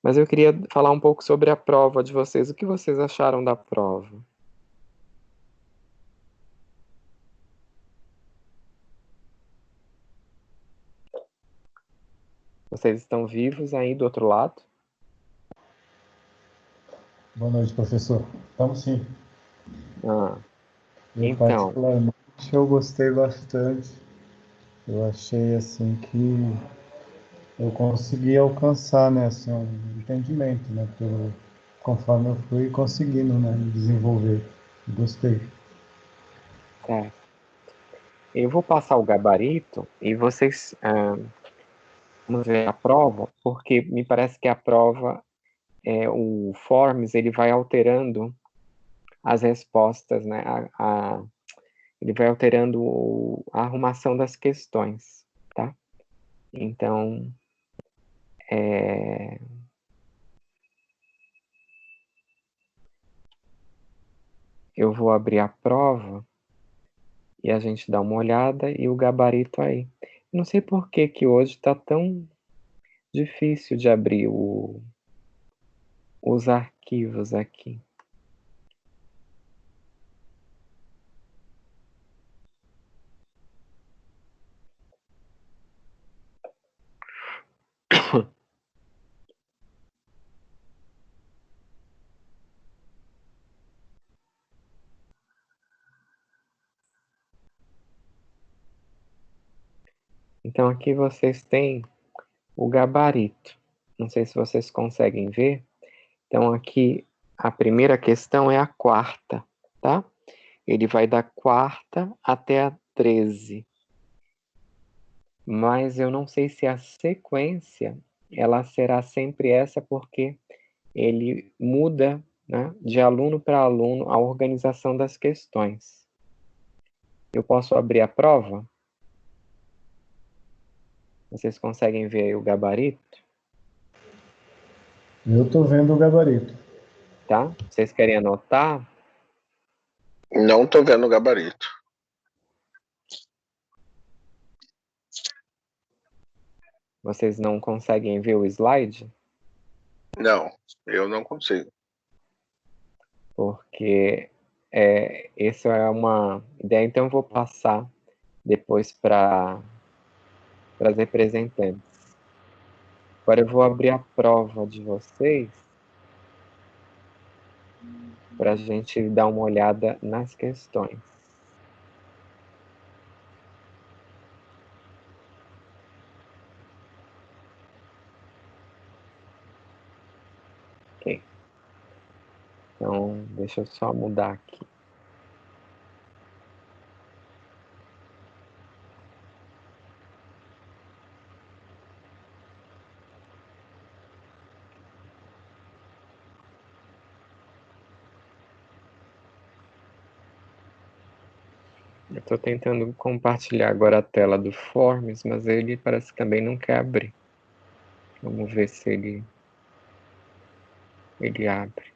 Mas eu queria falar um pouco sobre a prova de vocês. O que vocês acharam da prova? Vocês estão vivos aí do outro lado? Boa noite, professor. Estamos sim. Ah, Eu então, particularmente eu gostei bastante. Eu achei assim que eu consegui alcançar, né, assim, um entendimento, né, conforme eu fui conseguindo, né, me desenvolver. Gostei. certo. Eu vou passar o gabarito e vocês vamos ver a prova, porque me parece que a prova, o Forms, ele vai alterando as respostas, né? Ele vai alterando a arrumação das questões, tá? Então, Eu vou abrir a prova e a gente dá uma olhada e o gabarito aí. Não sei por que que hoje está tão difícil de abrir os arquivos aqui. Então aqui vocês têm o gabarito. Não sei se vocês conseguem ver. Então aqui a primeira questão é a quarta, tá? Ele vai da quarta até a 13. Mas eu não sei se a sequência ela será sempre essa, porque ele muda, né, de aluno para aluno a organização das questões. Eu posso abrir a prova? Vocês conseguem ver aí o gabarito? Eu estou vendo o gabarito. Tá? Vocês querem anotar? Não tô vendo o gabarito. Vocês não conseguem ver o slide? Não, eu não consigo. Porque essa é uma ideia, então eu vou passar depois para as representantes. Agora eu vou abrir a prova de vocês para a gente dar uma olhada nas questões. Ok. Então, deixa eu só mudar aqui. Eu estou tentando compartilhar agora a tela do Forms, mas ele parece que também não quer abrir. Vamos ver se ele abre.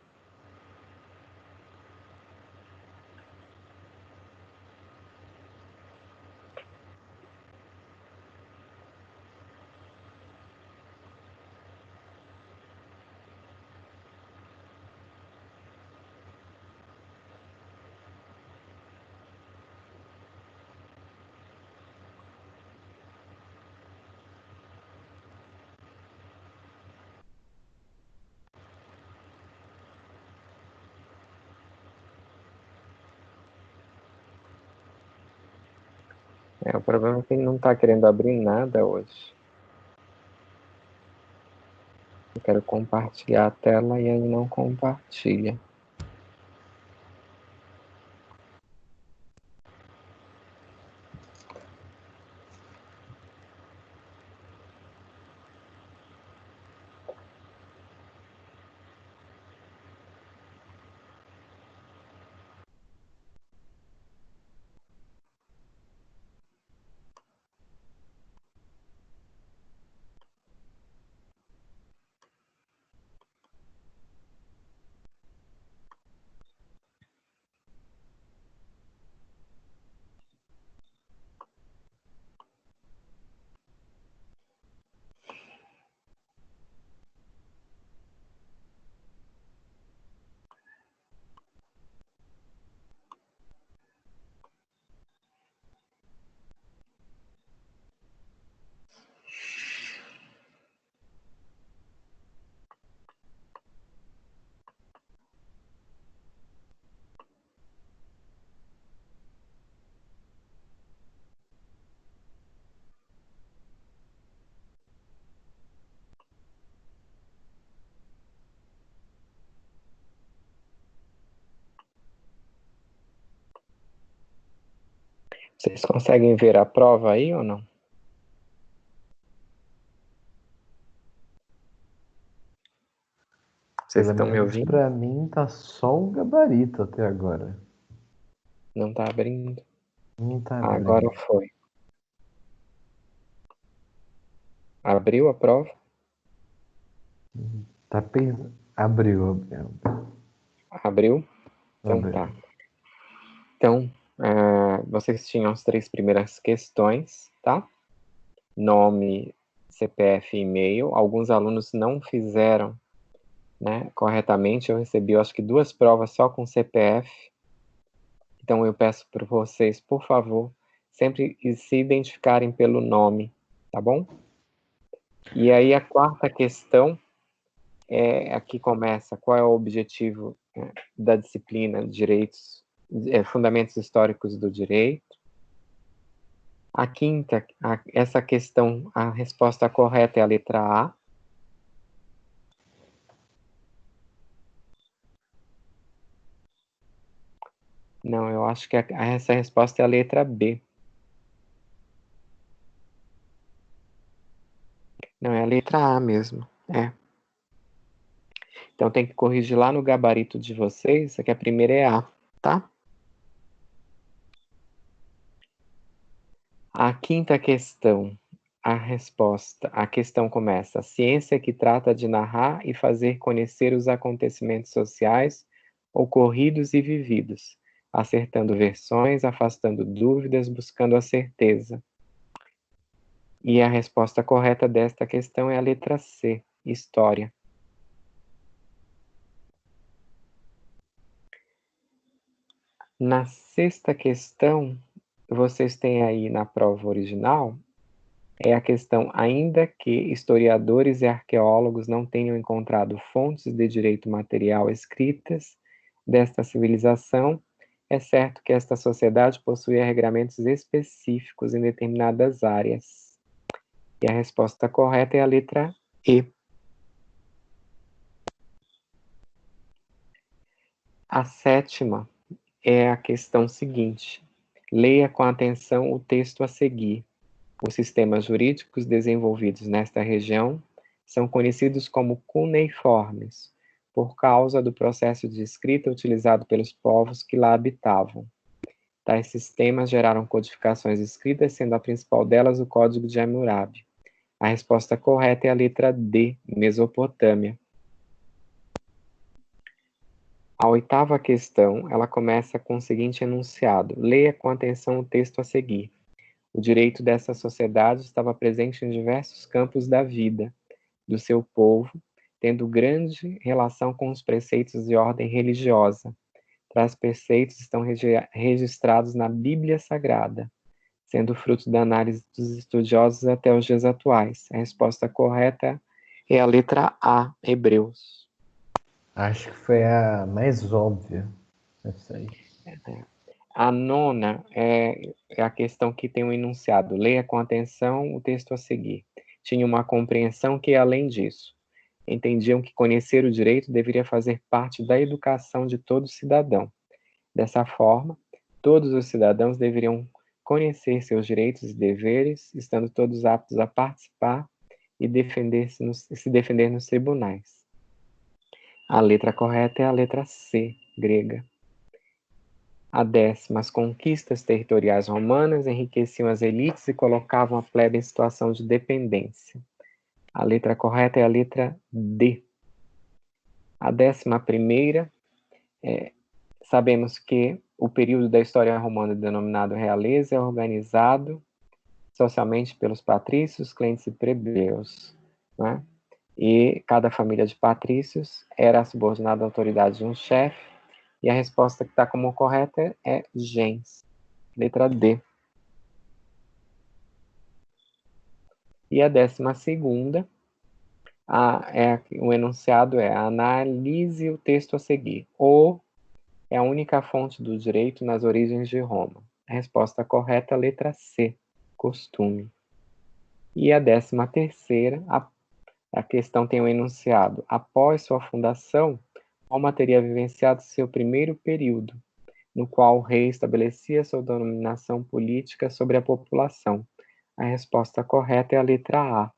O problema é que ele não está querendo abrir nada hoje. Eu quero compartilhar a tela e ele não compartilha. Vocês conseguem ver a prova aí ou não? Vocês estão me ouvindo? Para mim tá só o gabarito até agora. Não está abrindo? Não tá abrindo. Agora foi. Abriu a prova? Abriu. Abriu? Então tá. Então, vocês tinham as 3 primeiras questões, tá? Nome, CPF e e-mail. Alguns alunos não fizeram, né, corretamente. Eu recebi, eu acho que 2 provas só com CPF. Então eu peço para vocês, por favor, sempre se identificarem pelo nome, tá bom? E aí a 4ª questão aqui começa, qual é o objetivo da disciplina de direitos, fundamentos históricos do direito. A 5ª, essa questão, a resposta correta é a letra A. Não, eu acho que essa resposta é a letra B. Não, é a letra A mesmo. Então tem que corrigir lá no gabarito de vocês, que a primeira é A, tá? A 5ª questão, a questão começa: a ciência que trata de narrar e fazer conhecer os acontecimentos sociais ocorridos e vividos, acertando versões, afastando dúvidas, buscando a certeza. E a resposta correta desta questão é a letra C, história. Na 6ª questão, vocês têm aí na prova original, é a questão: ainda que historiadores e arqueólogos não tenham encontrado fontes de direito material escritas desta civilização, é certo que esta sociedade possuía regramentos específicos em determinadas áreas. E a resposta correta é a letra E. A 7ª é a questão seguinte: leia com atenção o texto a seguir. Os sistemas jurídicos desenvolvidos nesta região são conhecidos como cuneiformes, por causa do processo de escrita utilizado pelos povos que lá habitavam. Tais sistemas geraram codificações escritas, sendo a principal delas o Código de Hammurabi. A resposta correta é a letra D, Mesopotâmia. A 8ª questão, ela começa com o seguinte enunciado: leia com atenção o texto a seguir. O direito dessa sociedade estava presente em diversos campos da vida do seu povo, tendo grande relação com os preceitos de ordem religiosa. Tais preceitos estão registrados na Bíblia Sagrada, sendo fruto da análise dos estudiosos até os dias atuais. A resposta correta é a letra A, Hebreus. Acho que foi a mais óbvia. Essa aí. A 9ª é a questão que tem um enunciado: leia com atenção o texto a seguir. Tinha uma compreensão que, além disso, entendiam que conhecer o direito deveria fazer parte da educação de todo cidadão. Dessa forma, todos os cidadãos deveriam conhecer seus direitos e deveres, estando todos aptos a participar e se defender nos tribunais. A letra correta é a letra C, grega. A 10ª, as conquistas territoriais romanas enriqueciam as elites e colocavam a plebe em situação de dependência. A letra correta é a letra D. A 11ª, sabemos que o período da história romana denominado realeza é organizado socialmente pelos patrícios, clientes e plebeus, né? E cada família de patrícios era subordinada à autoridade de um chefe, e a resposta que está como correta é gens, letra D. E a 12ª, o enunciado é: analise o texto a seguir. O é a única fonte do direito nas origens de Roma. A resposta correta é a letra C, costume. E a 13ª, a questão tem o enunciado: após sua fundação, Roma teria vivenciado seu primeiro período, no qual o rei estabelecia sua dominação política sobre a população. A resposta correta é a letra A.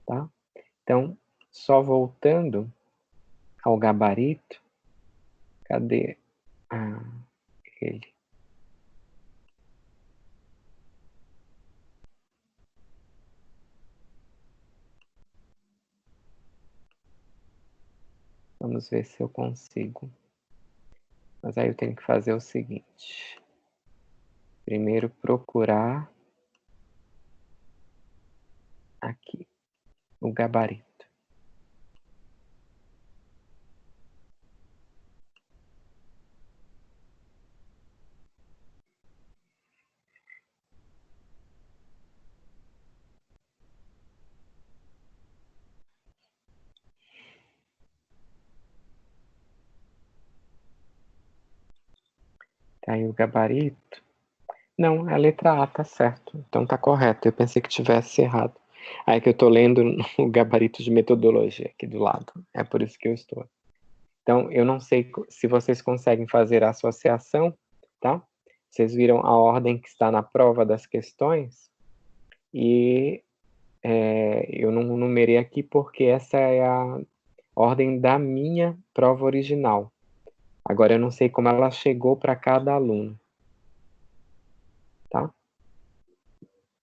Tá? Então, só voltando ao gabarito, cadê ele? Vamos ver se eu consigo. Mas aí eu tenho que fazer o seguinte. Primeiro procurar aqui o gabarito. Tá aí o gabarito. Não, a letra A tá certo. Então tá correto. Eu pensei que tivesse errado. Aí que eu tô lendo o gabarito de metodologia aqui do lado. É por isso que eu estou. Então, eu não sei se vocês conseguem fazer a associação, tá? Vocês viram a ordem que está na prova das questões? E eu não numerei aqui porque essa é a ordem da minha prova original. Agora, eu não sei como ela chegou para cada aluno. Tá?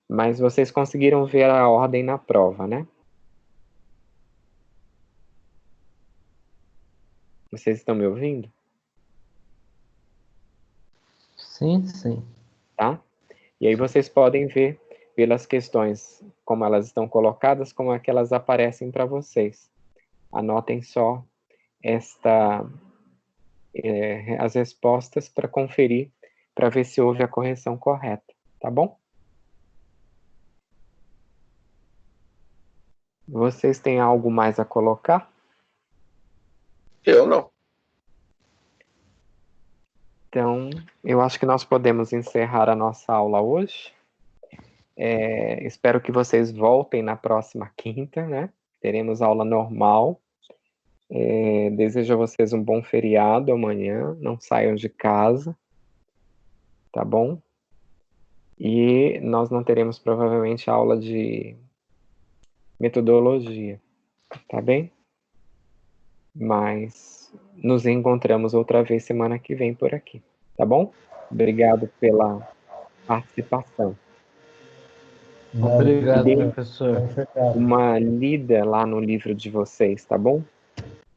Mas vocês conseguiram ver a ordem na prova, né? Vocês estão me ouvindo? Sim, sim. Tá? E aí vocês podem ver pelas questões como elas estão colocadas, como é que elas aparecem para vocês. Anotem só as respostas para conferir, para ver se houve a correção correta, tá bom? Vocês têm algo mais a colocar? Eu não. Então, eu acho que nós podemos encerrar a nossa aula hoje. Espero que vocês voltem na próxima quinta, né? Teremos aula normal. Desejo a vocês um bom feriado amanhã. Não saiam de casa, tá bom? E nós não teremos provavelmente aula de metodologia, tá bem? Mas nos encontramos outra vez semana que vem por aqui, tá bom? Obrigado pela participação. Obrigado, Dê professor. uma lida lá no livro de vocês, tá bom?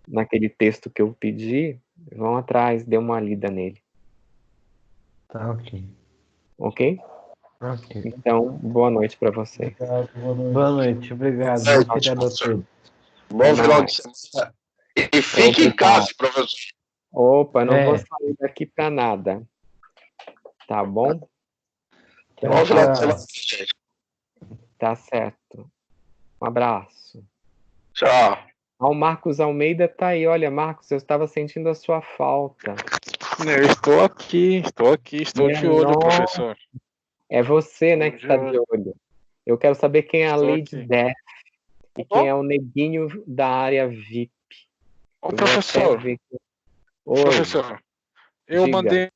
Naquele texto que eu pedi, vão atrás, dê uma lida nele. Tá ok. Ok? Ok. Então, boa noite para vocês. Obrigado, boa noite. Boa noite, obrigado. Boa Bom noite, feriado a todos. Bom final nóis. de semana. E fique em Obrigado. casa, professor. Opa, não vou É. sair daqui para nada. Tá bom? Bom final de Tchau. semana, gente. Tá certo. Um abraço. Tchau. O Marcos Almeida tá aí. Olha, Marcos, eu estava sentindo a sua falta. Eu estou aqui, estou Minha de olho, nossa. professor. É você, né, Estou que de está de olho. Eu quero saber quem é a Estou Lady aqui. Death e quem é o neguinho da área VIP. Ô, Eu vou professor, até ver. Oi, professor, eu diga. mandei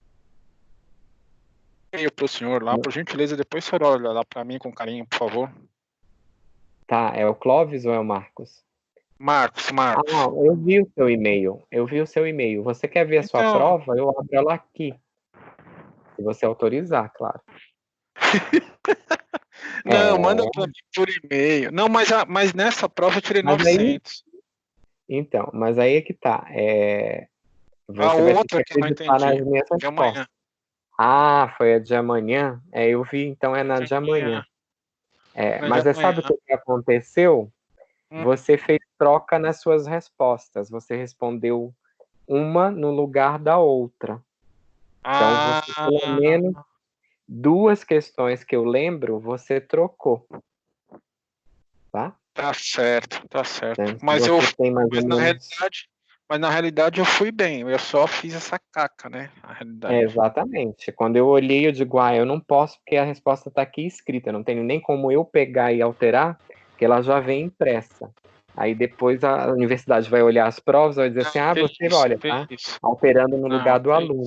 e-mail para o senhor lá, por gentileza, depois o senhor olha lá para mim com carinho, por favor. Tá, é o Clóvis ou é o Marcos? Marcos. Ah, eu vi o seu e-mail. Você quer ver a sua Então. prova? Eu abro ela aqui. Se você autorizar, claro. Não, manda para mim por e-mail. Não, mas nessa prova eu tirei Mas 900. Então, mas aí é que tá. Você A vai ter outra que que eu não acreditar nas entendi, minhas de amanhã. respostas. Ah, foi a de amanhã? Eu vi, então é na de amanhã. Mas de sabe amanhã. o que aconteceu? Hum. Você fez troca nas suas respostas. Você respondeu uma no lugar da outra. Então, você, pelo menos, 2 questões que eu lembro, você trocou. Tá? Tá certo. Então, Mas eu, tem mais mas ou na menos... realidade eu fui bem. Eu só fiz essa caca, né? Na realidade. Exatamente. Quando eu olhei, eu digo, eu não posso, porque a resposta está aqui escrita. Não tenho nem como eu pegar e alterar, porque ela já vem impressa. Aí depois a universidade vai olhar as provas e vai dizer assim, você olha, tá alterando no lugar do aluno.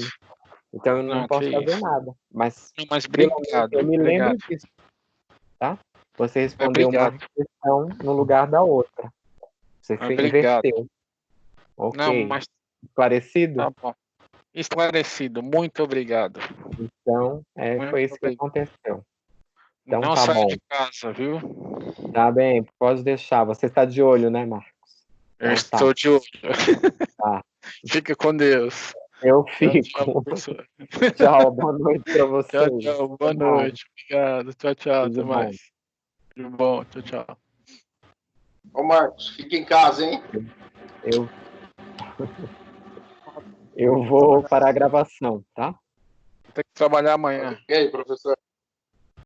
Então eu não posso fazer nada. Mas pelo menos eu me lembro disso, tá? Você respondeu uma questão no lugar da outra. Você inverteu. Ok. Não, mas esclarecido? tá bom. Esclarecido. Muito obrigado. Então, foi isso que aconteceu. Então não tá saia bom. de casa, viu? Tá bem, pode deixar. Você está de olho, né, Marcos? Eu Então tá. estou de olho. Tá. Fica com Deus. Eu Tchau, fico. professor. Tchau, boa noite pra vocês. Tchau, tchau. Boa Até mais. noite. Obrigado. Tchau, tchau. Tudo Até bom. mais. Tudo bom. Tchau, tchau. Ô, Marcos, fica em casa, hein? Eu vou para a gravação, tá? Tem que trabalhar amanhã. E aí, professor?